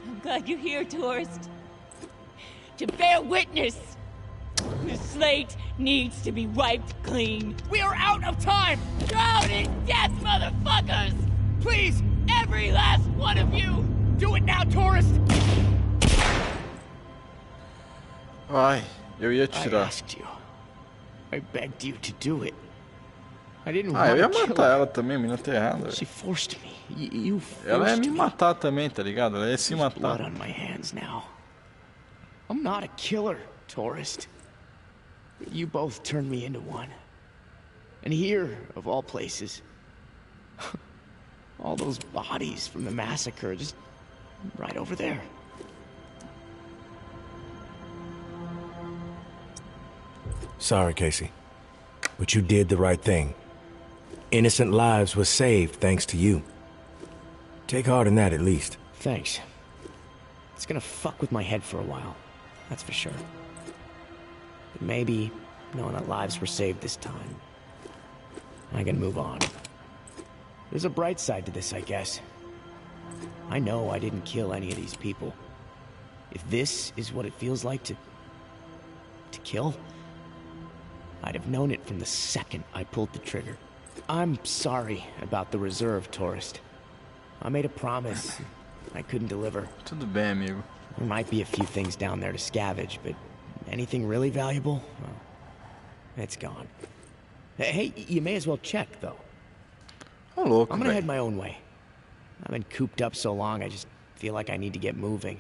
I'm glad you're here, tourist. To bear witness. The slate needs to be wiped clean. We are out of time! Drown in death, motherfuckers! Please, every last one of you! Do it now, tourist! Vai, eu ia I tirar. asked you. I begged you to do it. I didn't Ah, eu want ia to kill matar her. ela também, a menina tá errada. She forced me. You forced Ela ia me me. matar também, tá ligado? Ela ia se There's blood matar. on my hands now. I'm not a killer, tourist. You both turned me into one. And here, of all places, all those bodies from the massacre, just right over there. Sorry, Casey. But you did the right thing. Innocent lives were saved thanks to you. Take heart in that, at least. Thanks. It's gonna fuck with my head for a while, that's for sure. But maybe, knowing that lives were saved this time, I can move on. There's a bright side to this, I guess. I know I didn't kill any of these people. If this is what it feels like to kill, I'd have known it from the second I pulled the trigger. I'm sorry about the reserve, tourist. I made a promise I couldn't deliver. Tudo bem, amigo. There might be a few things down there to scavenge, but anything really valuable? Well, it's gone. Hey, you may as well check, though. Ô, louco, I'm gonna velho. head my own way. I've been cooped up so long, I just feel like I need to get moving.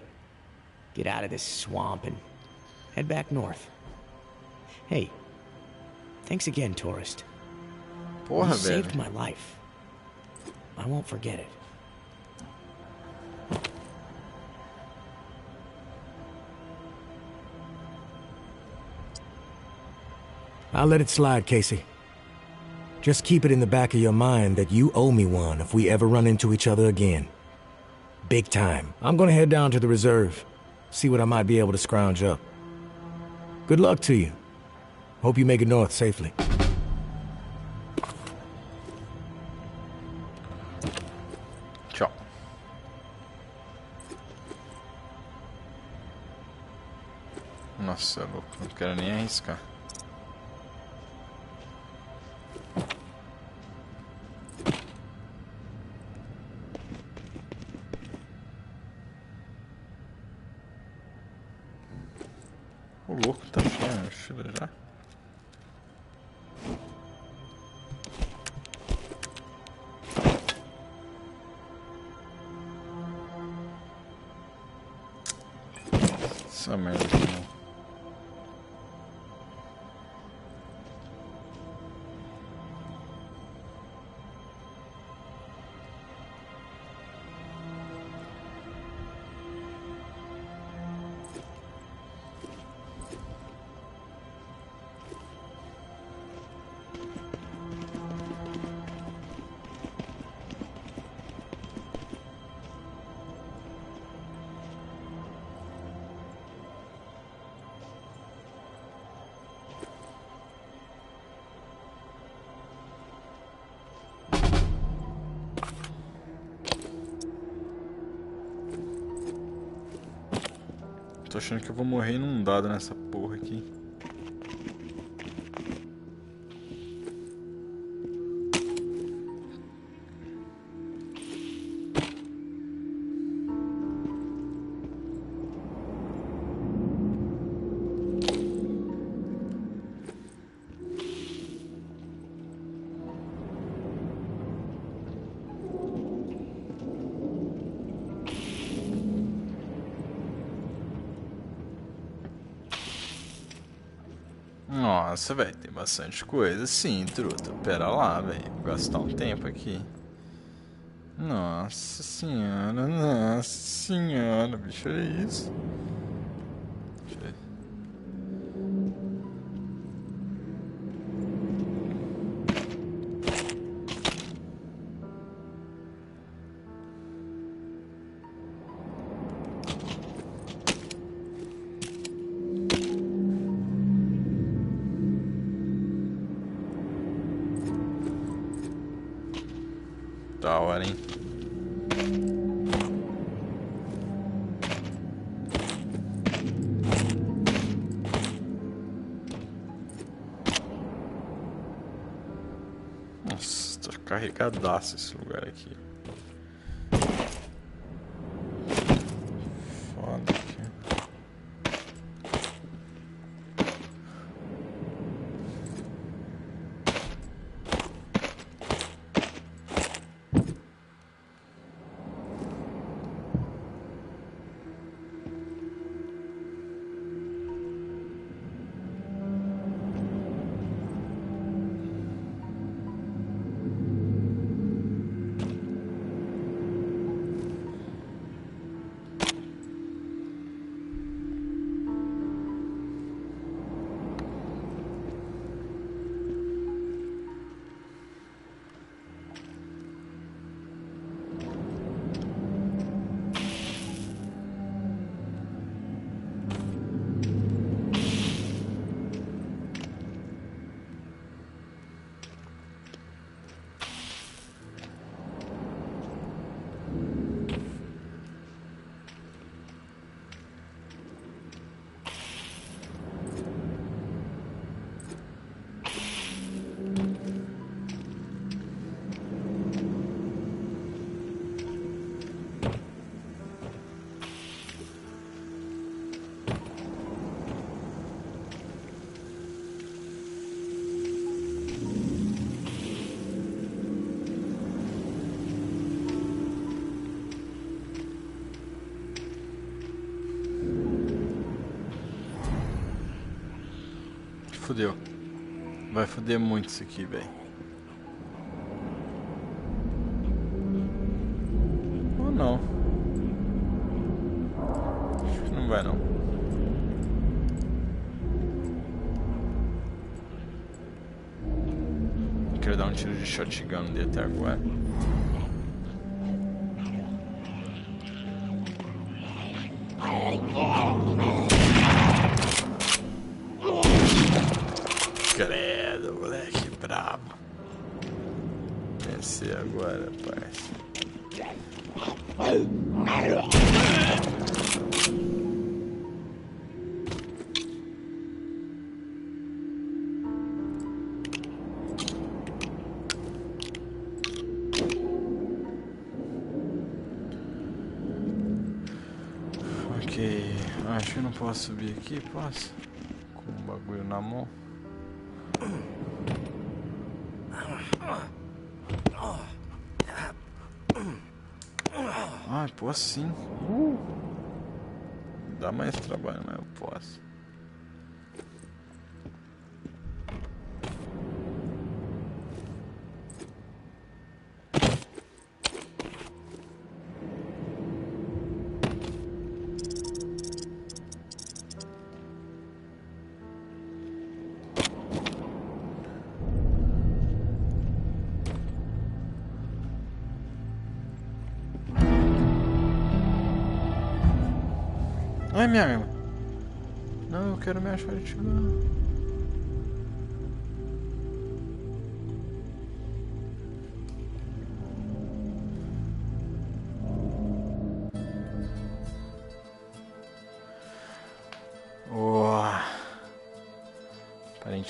Get out of this swamp and head back north. Hey, thanks again, tourist. Porra, You velho. saved my life. I won't forget it. I'll let it slide, Casey. Just keep it in the back of your mind that you owe me one if we ever run into each other again. Big time. I'm gonna head down to the reserve, see what I might be able to scrounge up. Good luck to you. Hope you make it north safely. Tchau. Nossa, louco. Não quero nem arriscar. O louco tá cheio a mochila já. Essa merda aqui não. Tô achando que eu vou morrer inundado nessa porra aqui. Nossa, velho, tem bastante coisa. Sim, truta. Pera lá, velho. Vou gastar um tempo aqui. Nossa senhora, bicho, é isso. Deixa eu ver. Da hora, hein? Nossa, tá carregadaço esse lugar aqui. Foda aqui. Fudeu. Vai foder muito isso aqui, velho. Ou não. Acho que não vai não. Quero dar um tiro de shotgun nele até agora. Credo, moleque brabo. Descer agora, parça. Ok, acho que não posso subir aqui, posso? Com o bagulho na mão. Ah, posso sim. Dá mais trabalho, mas eu posso. Ai, minha arma. Não, eu quero minha shotgun.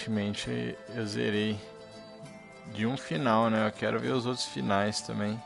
aparentemente eu zerei de um final, né? Eu quero ver os outros finais também.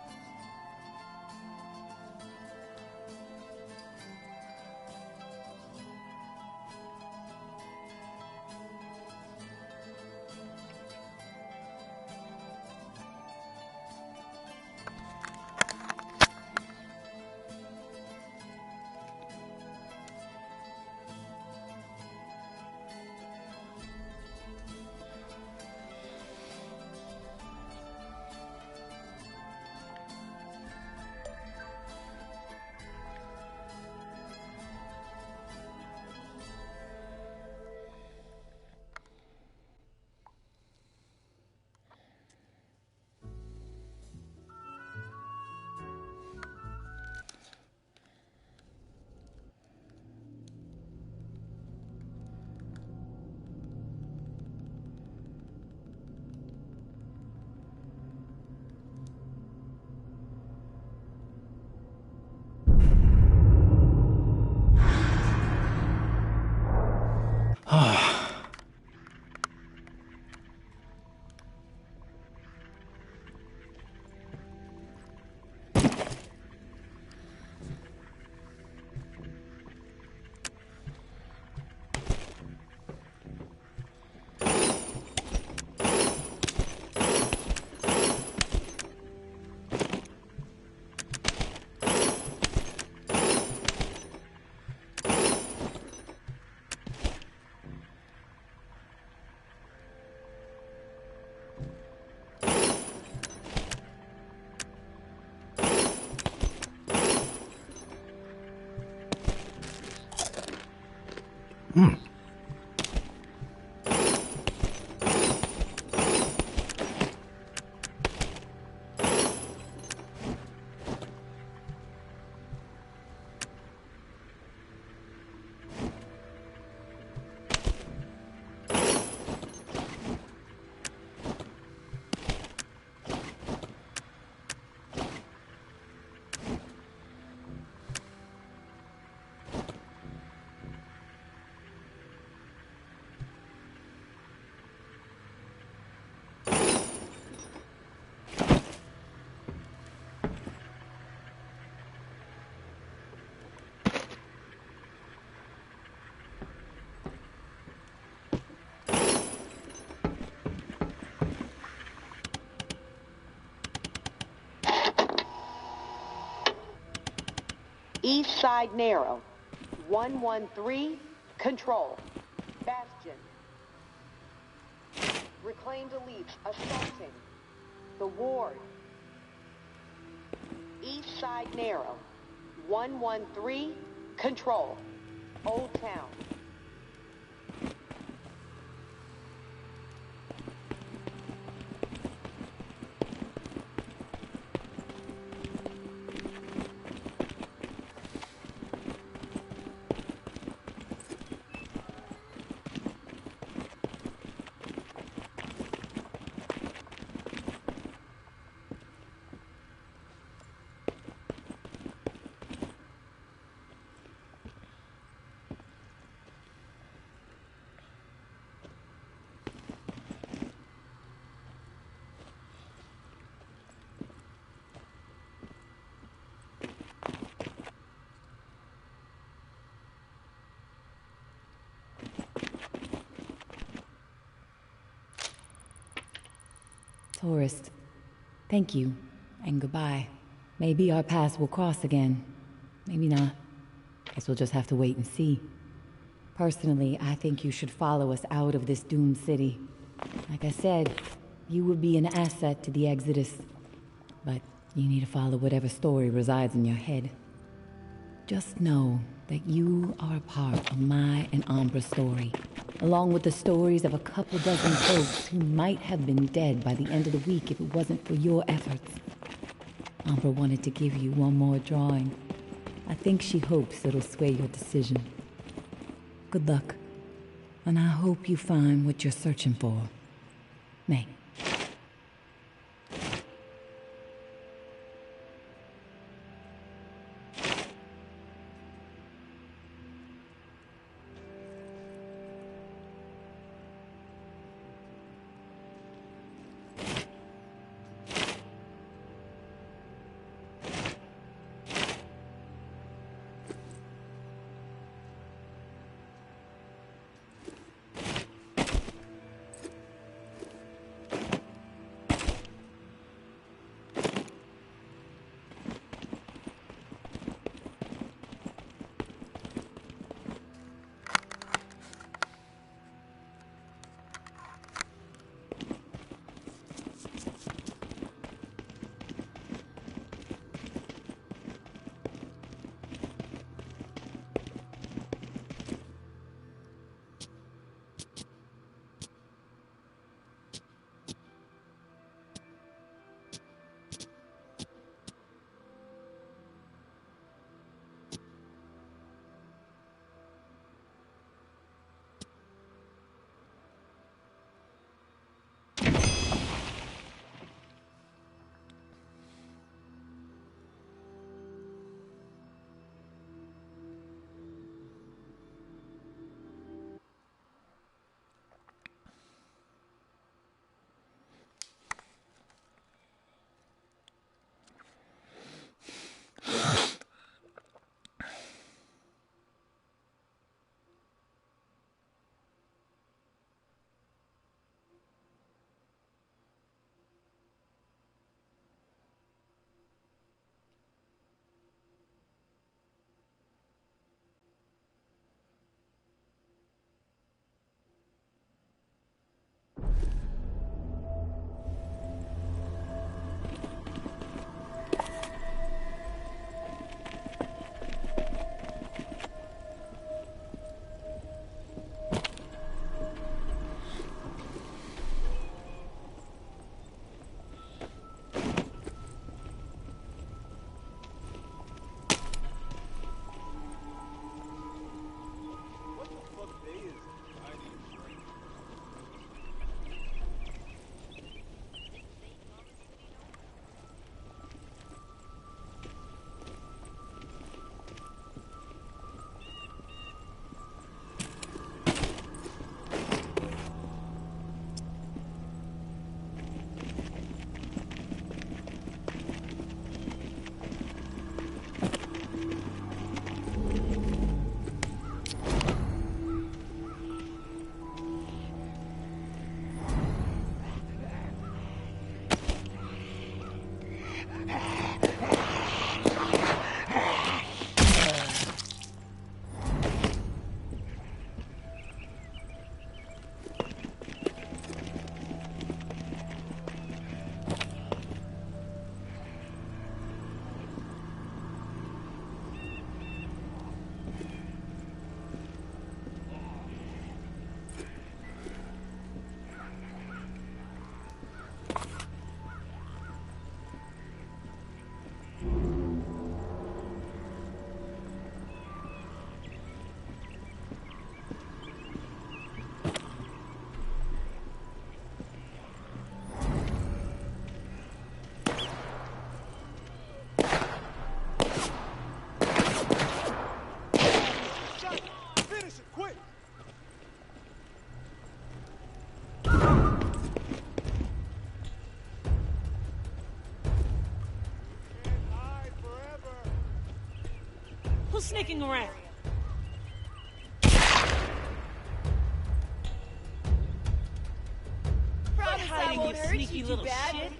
East side narrow. 113, control. Bastion. Reclaimed elites assaulting. The ward. East side narrow. 113, control. Old Town. Tourist, thank you, and goodbye. Maybe our paths will cross again. Maybe not. Guess we'll just have to wait and see. Personally, I think you should follow us out of this doomed city. Like I said, you would be an asset to the Exodus. But you need to follow whatever story resides in your head. Just know that you are a part of my and Ambra's story, along with the stories of a couple dozen folks who might have been dead by the end of the week if it wasn't for your efforts. Ambra wanted to give you one more drawing. I think she hopes it'll sway your decision. Good luck, and I hope you find what you're searching for. May. sneaking around? Promise I won't hurt you too little bad. Shit.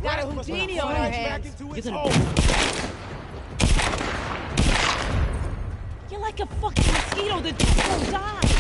Got a Houdini on our hands. You're gonna You're like a fucking mosquito that just won't die.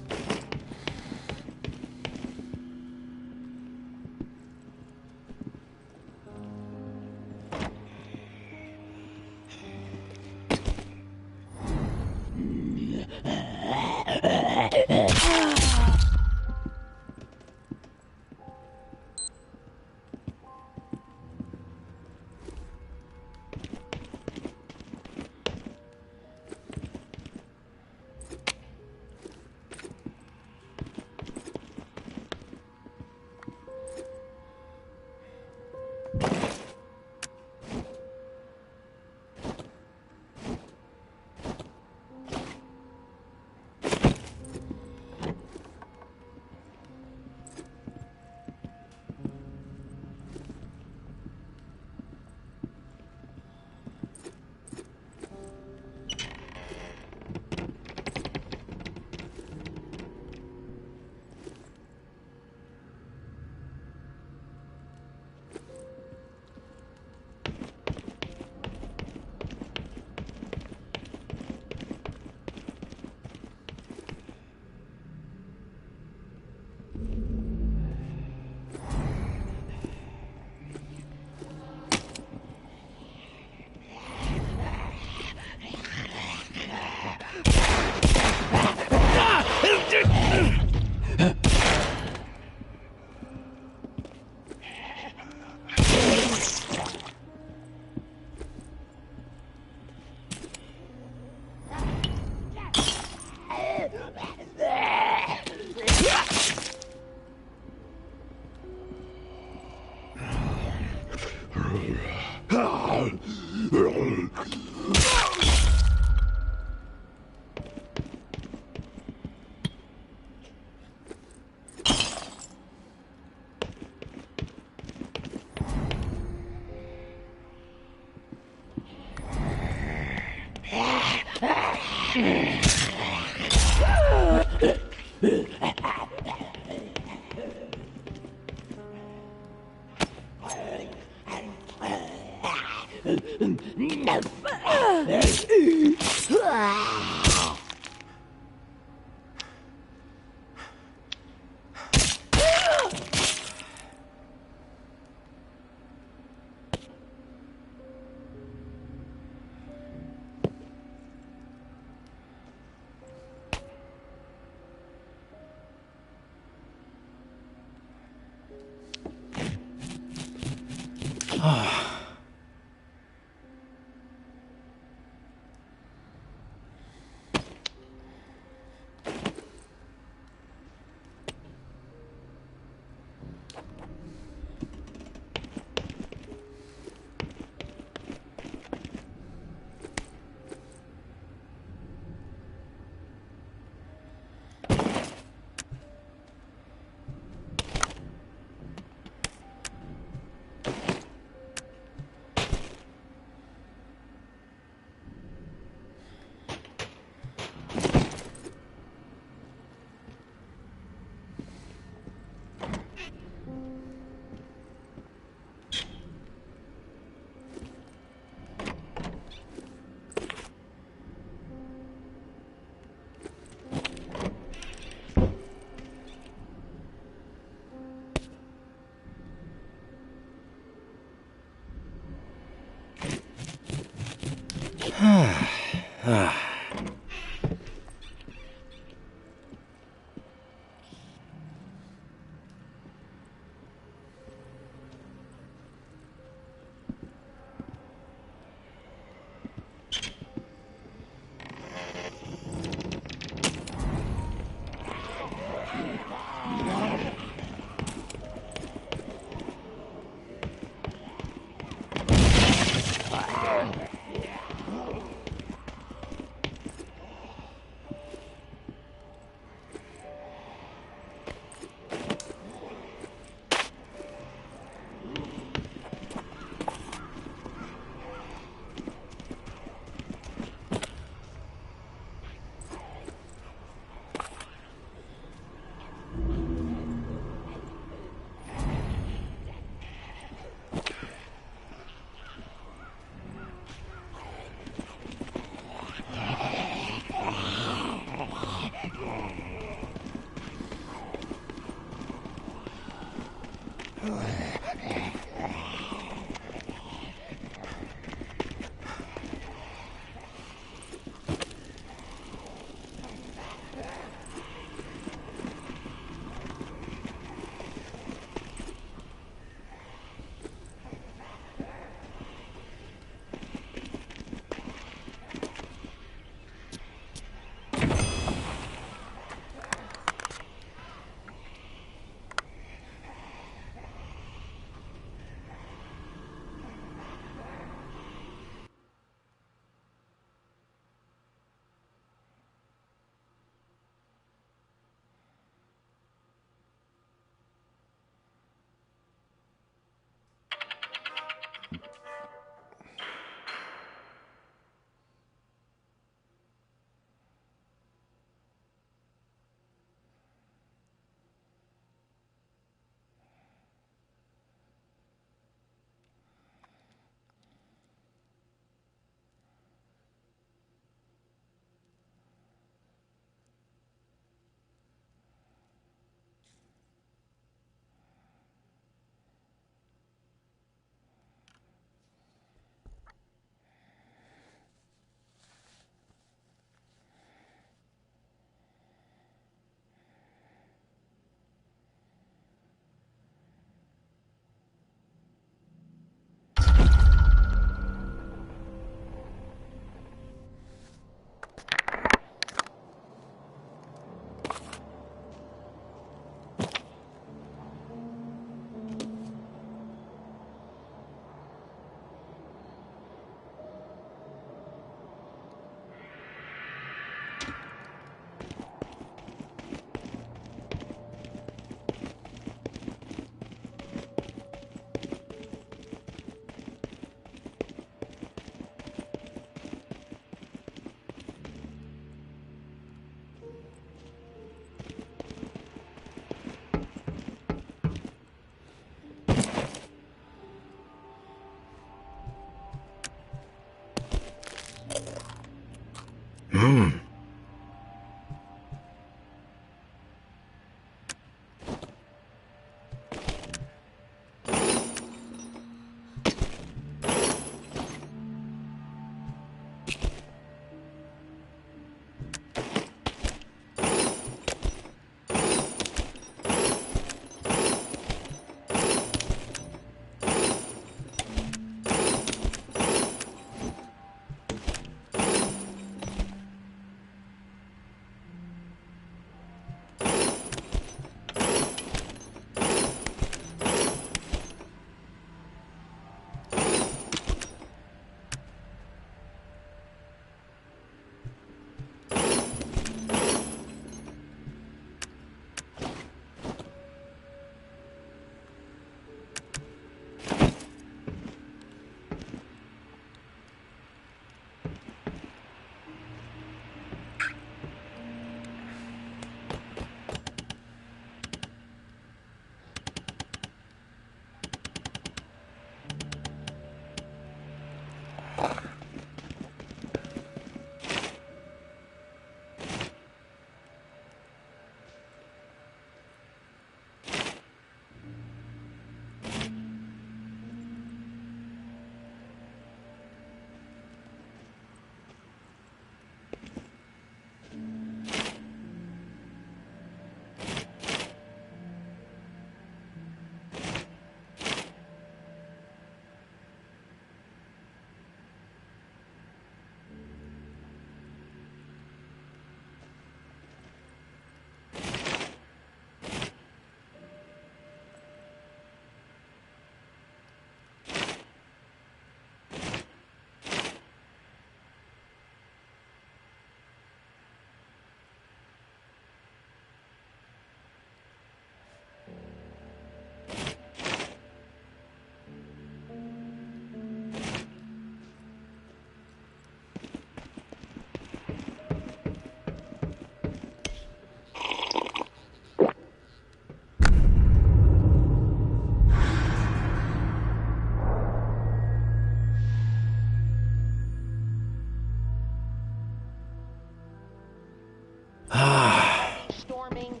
Storming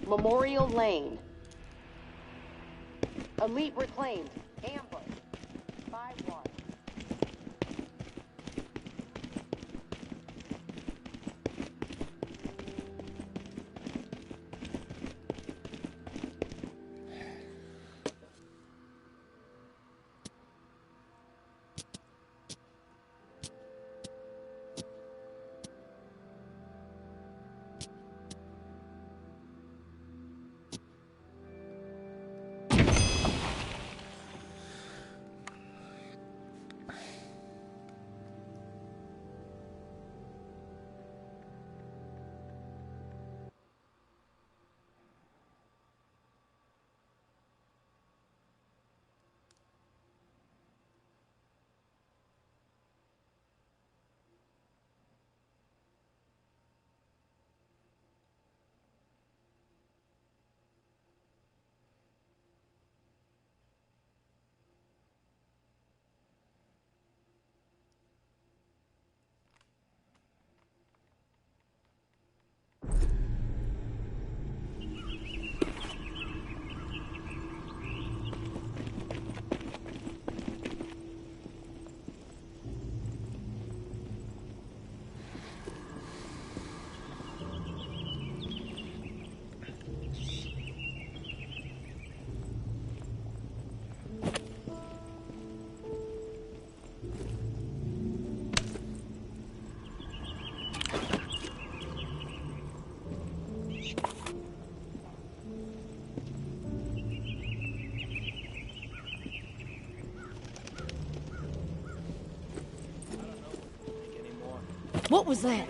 Memorial Lane. Elite reclaimed. Ambush. 5-1. What was that?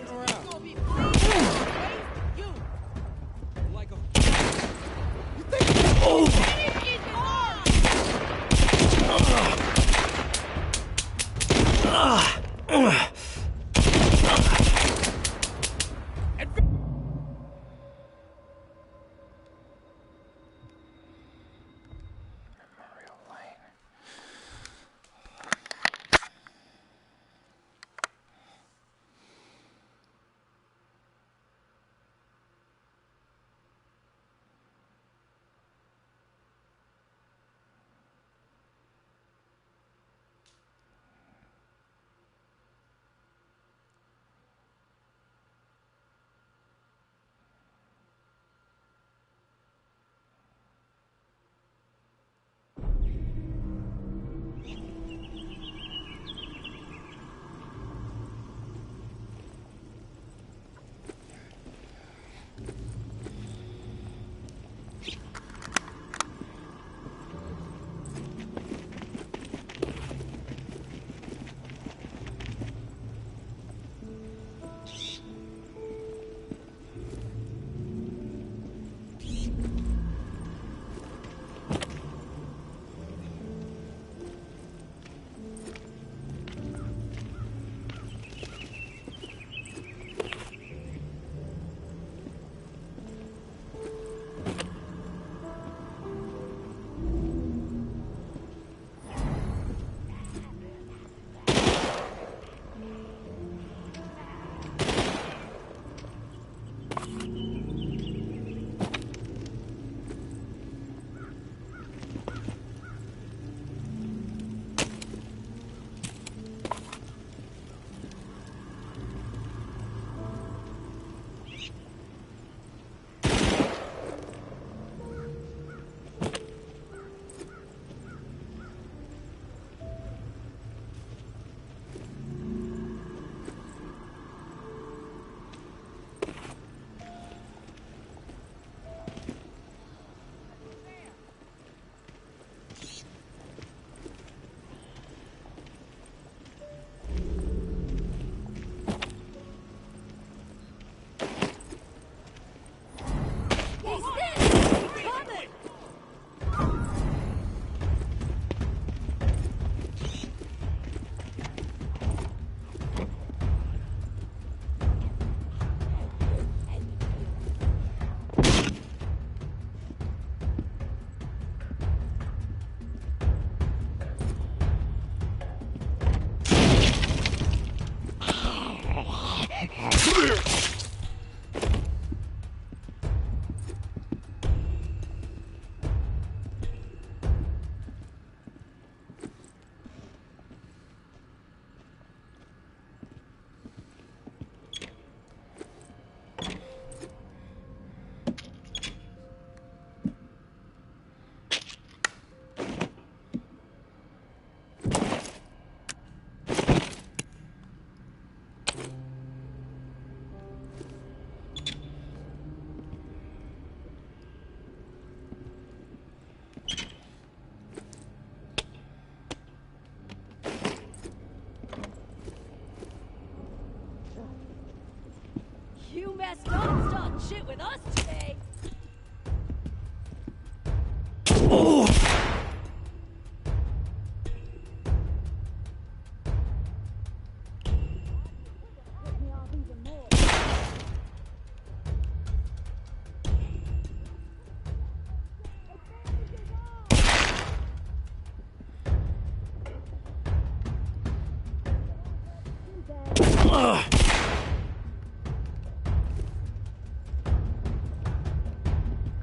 Guess don't start shit with us today.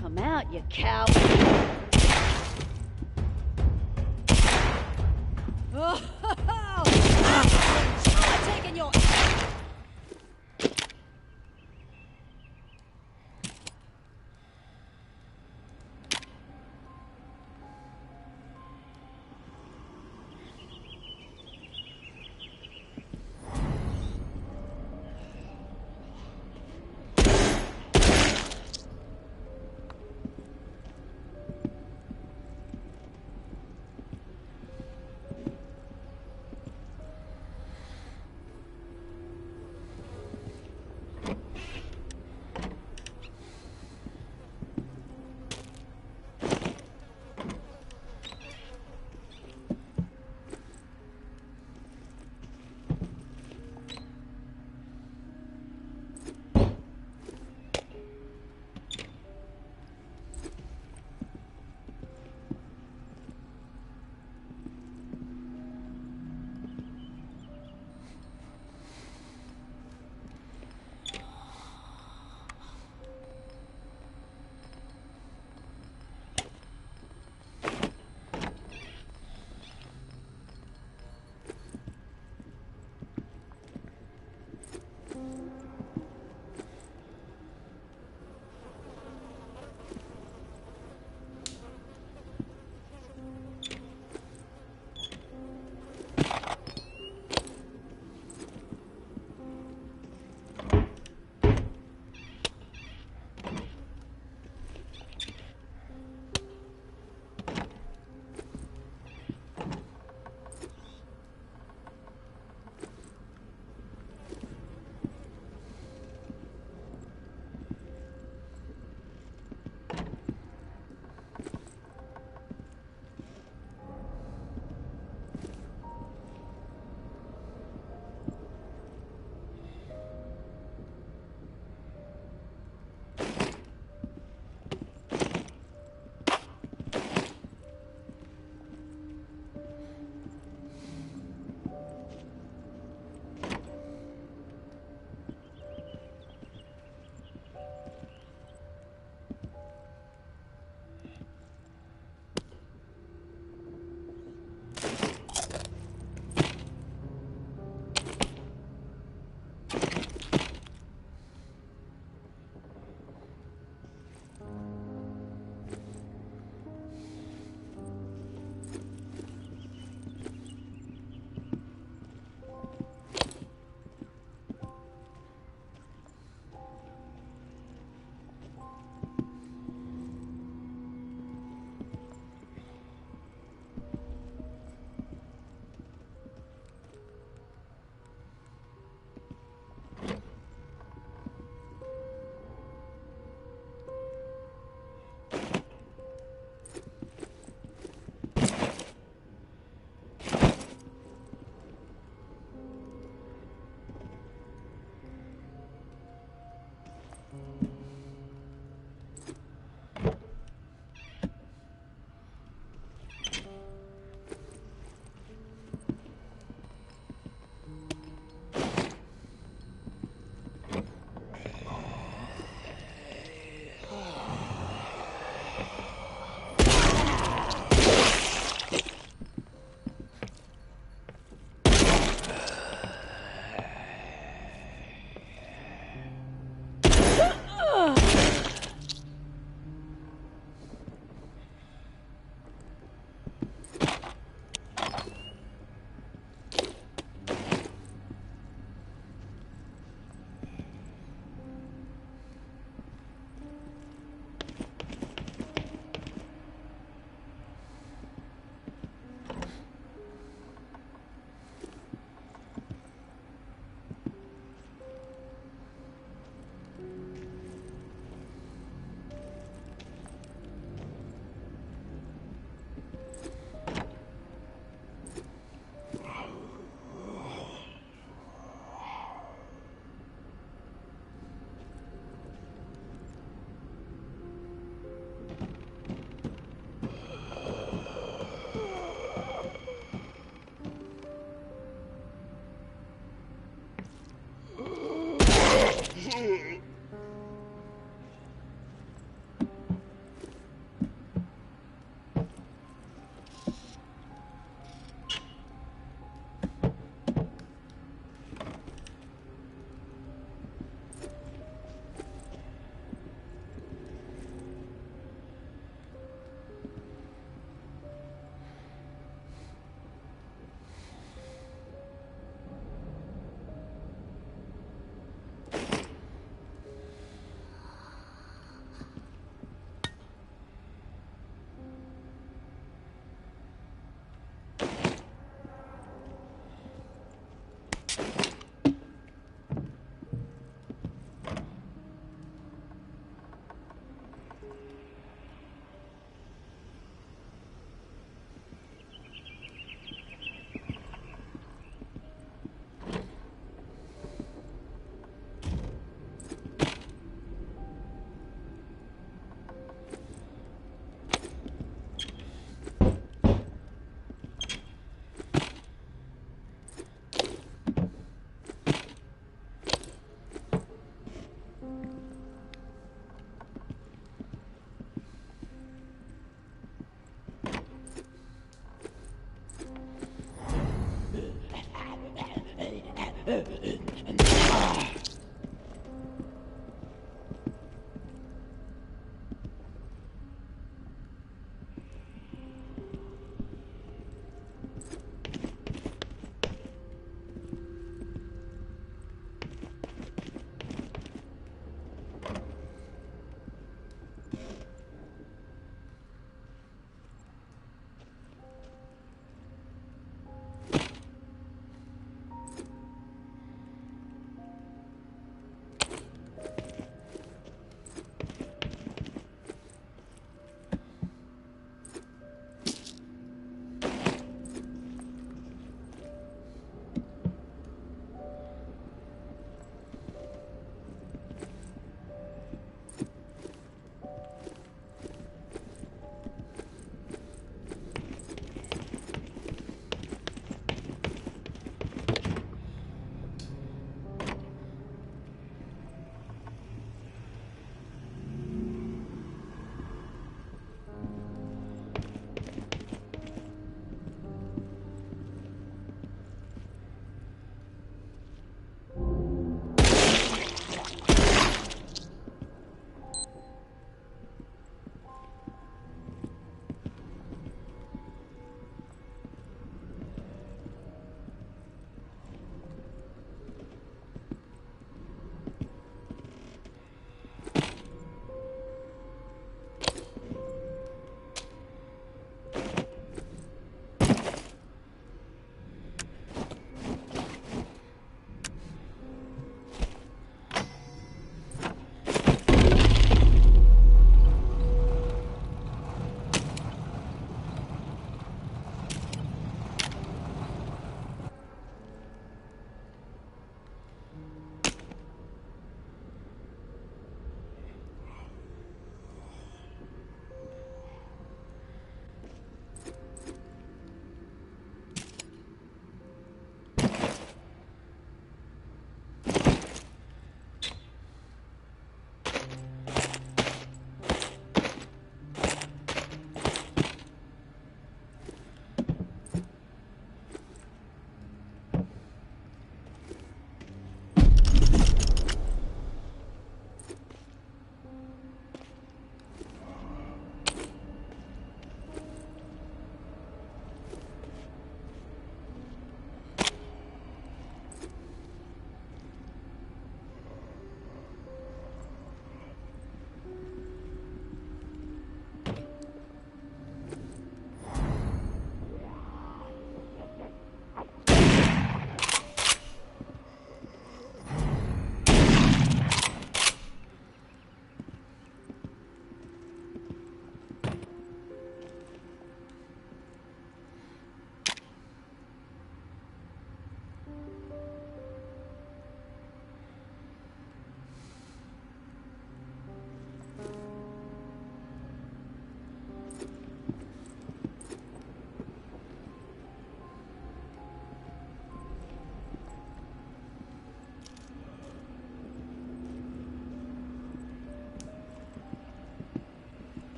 Come out, you cow. Oh, taking your.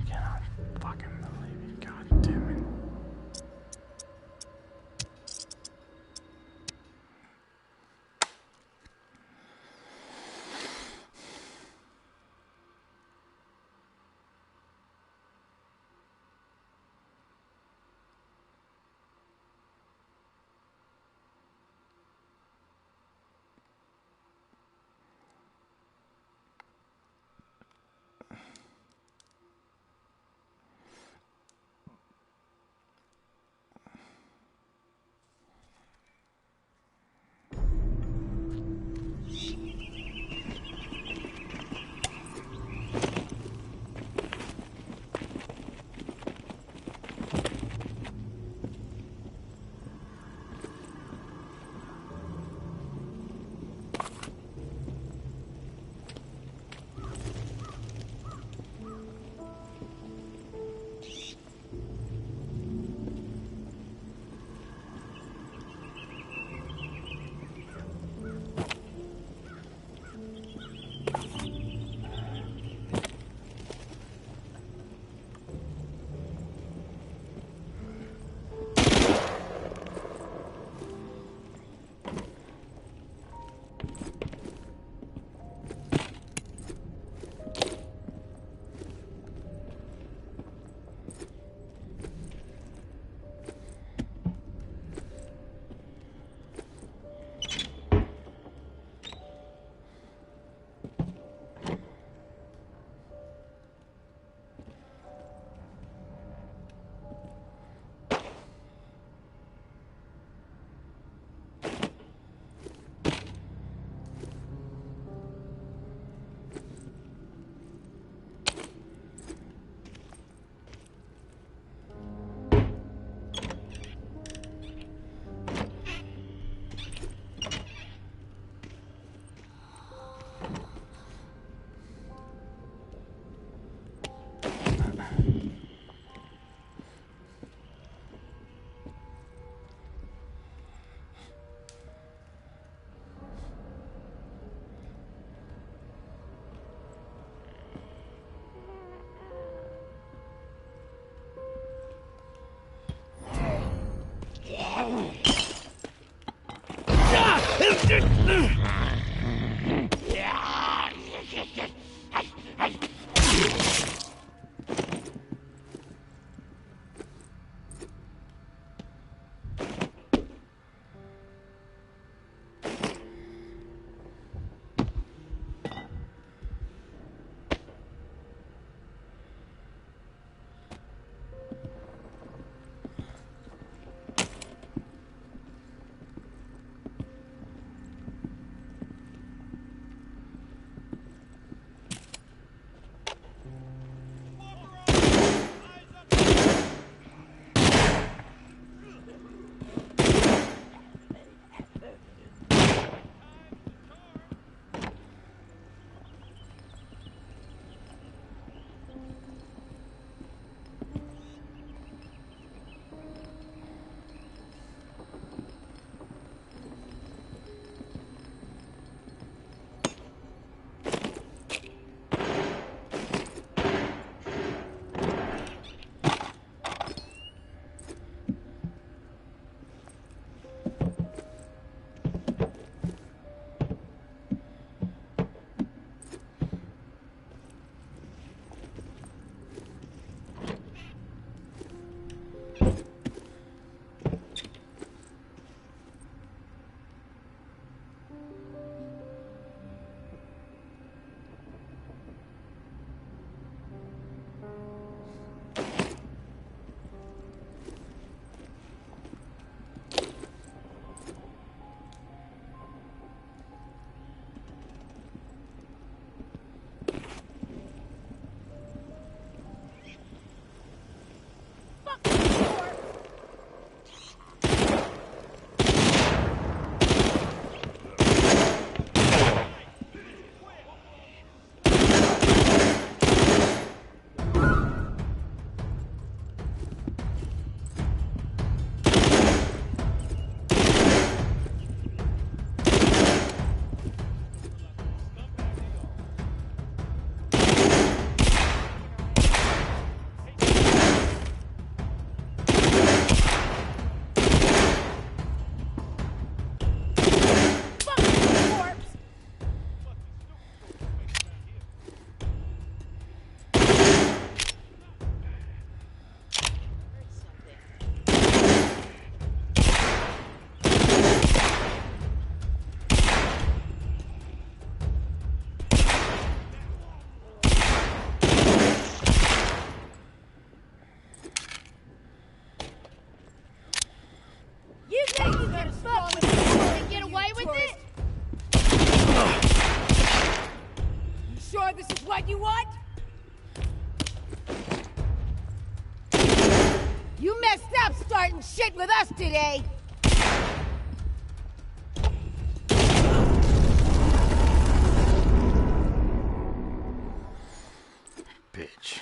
cannot fucking believe it. God damn it. What, you what? You messed up starting shit with us today. Bitch.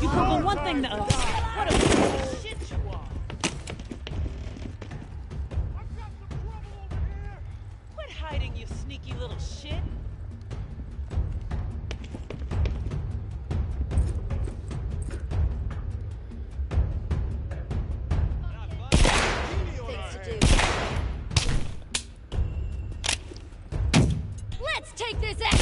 You go from one thing to the other. What a piece of shit you are. Quit hiding, you sneaky little shit. Let's take this out!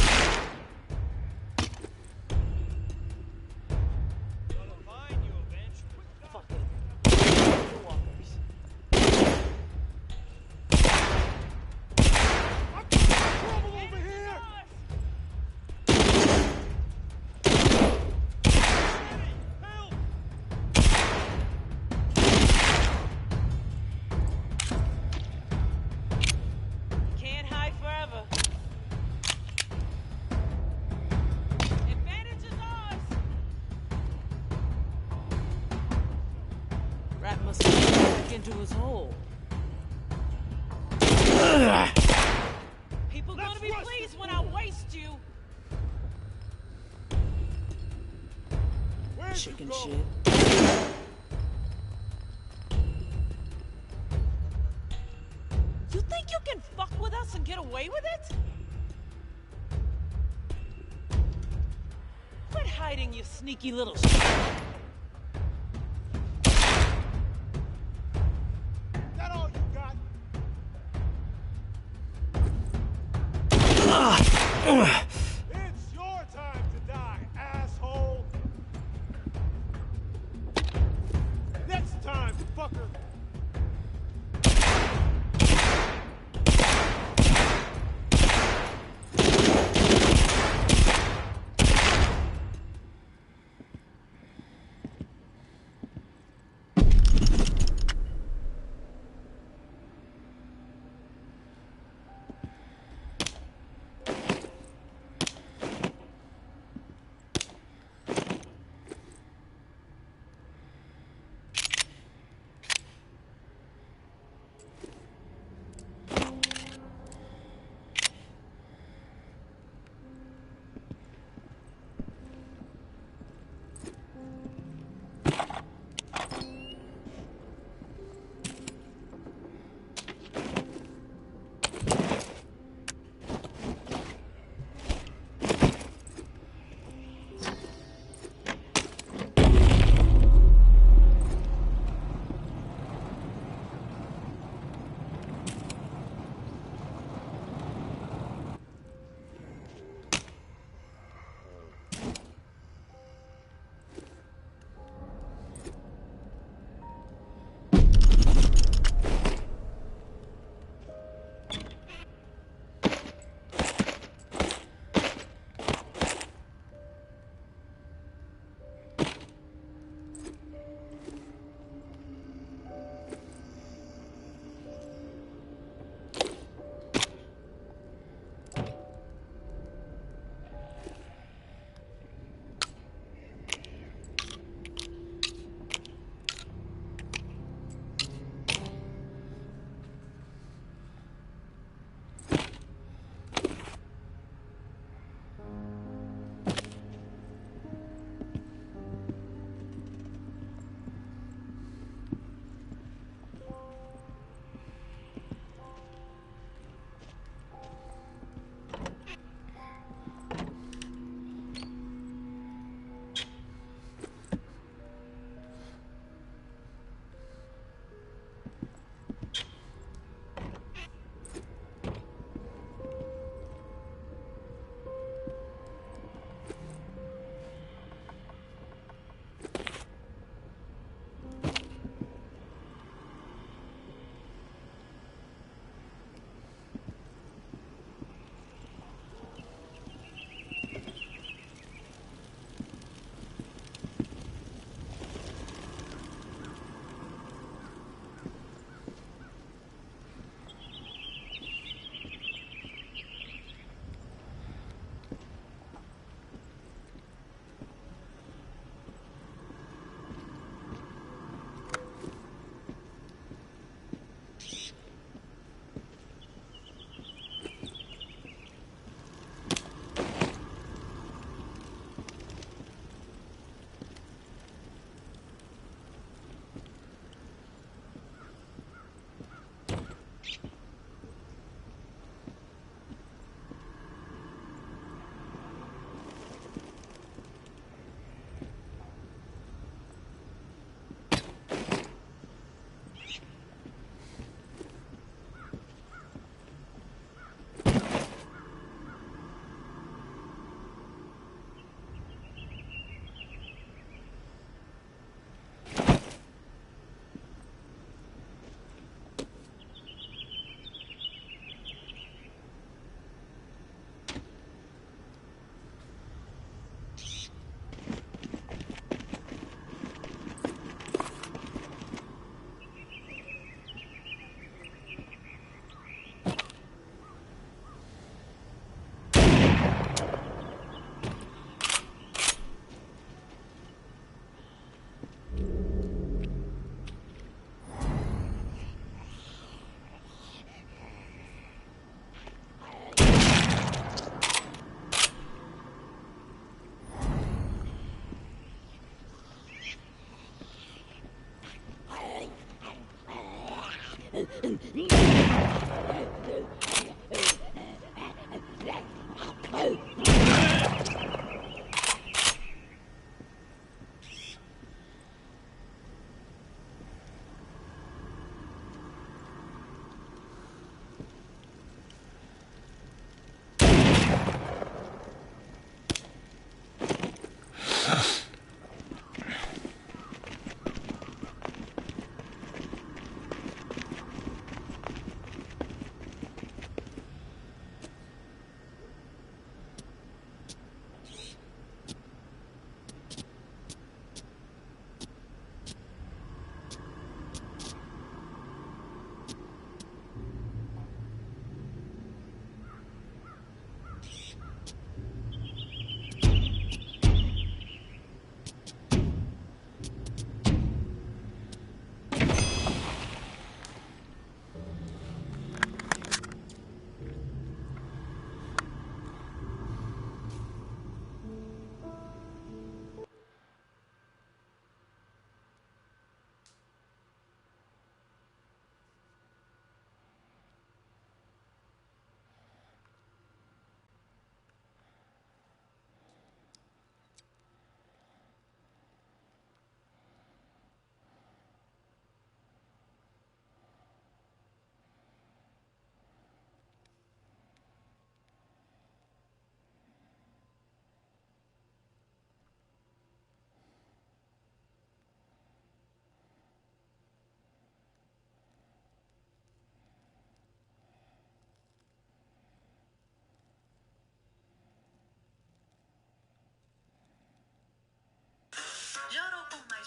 Can't hide forever. Advantage is ours. Rat must have gone back into his hole. People gonna be pleased when I waste you. Chicken shit. You think you can fuck with us and get away with it? Quit hiding, you sneaky little shit. That all you got? It's your time to die, asshole! Next time, fucker!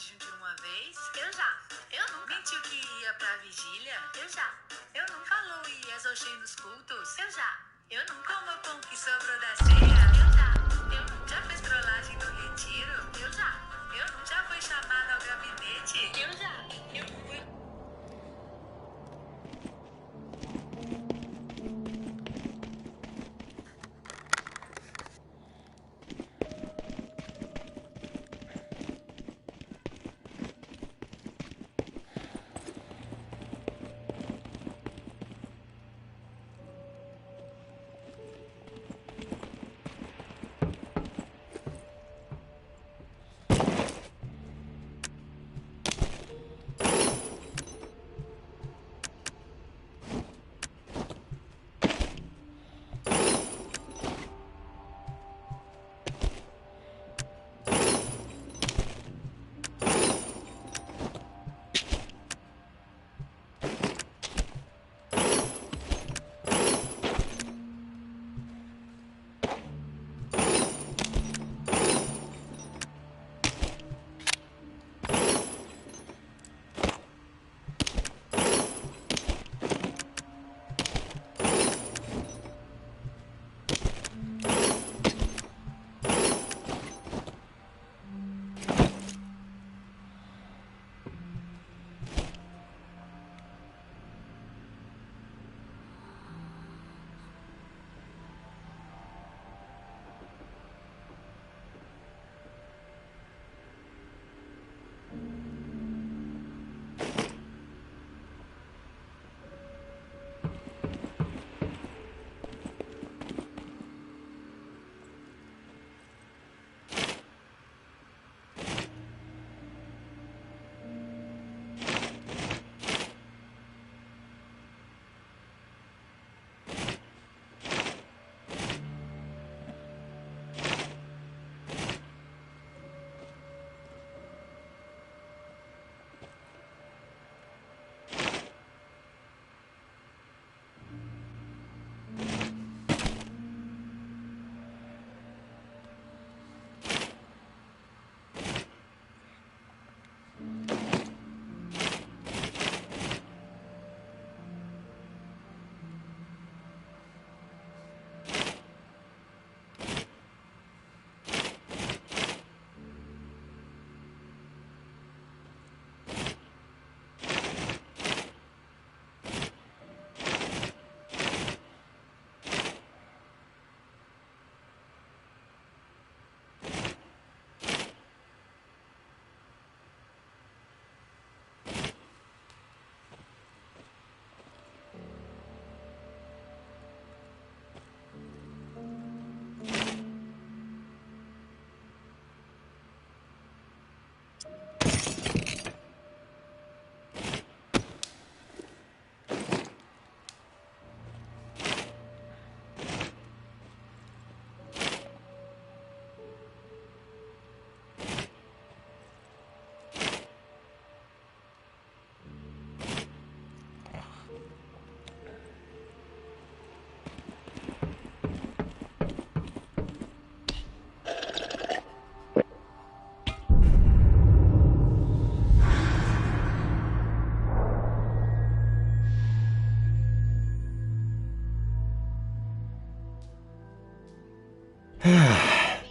longe de uma vez? Eu já. Eu nunca. Mentiu que ia pra vigília? Eu já. Eu nunca. Falou e exauchei nos cultos? Eu já. Eu nunca. Como o pão que sobrou da ceia? Eu já. Eu nunca. Já fez trollagem no retiro? Eu já. Eu nunca. Já foi chamada ao gabinete? Eu já. Eu fui.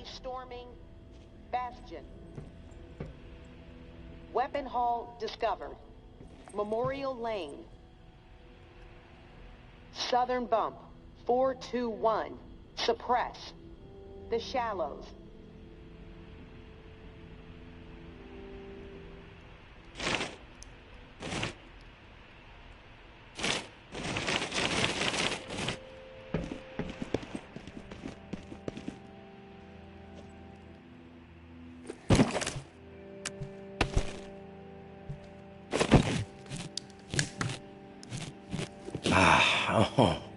Storming Bastion. Weapon Hall discovered. Memorial Lane. Southern Bump. 421. Suppress. The Shallows. Oh.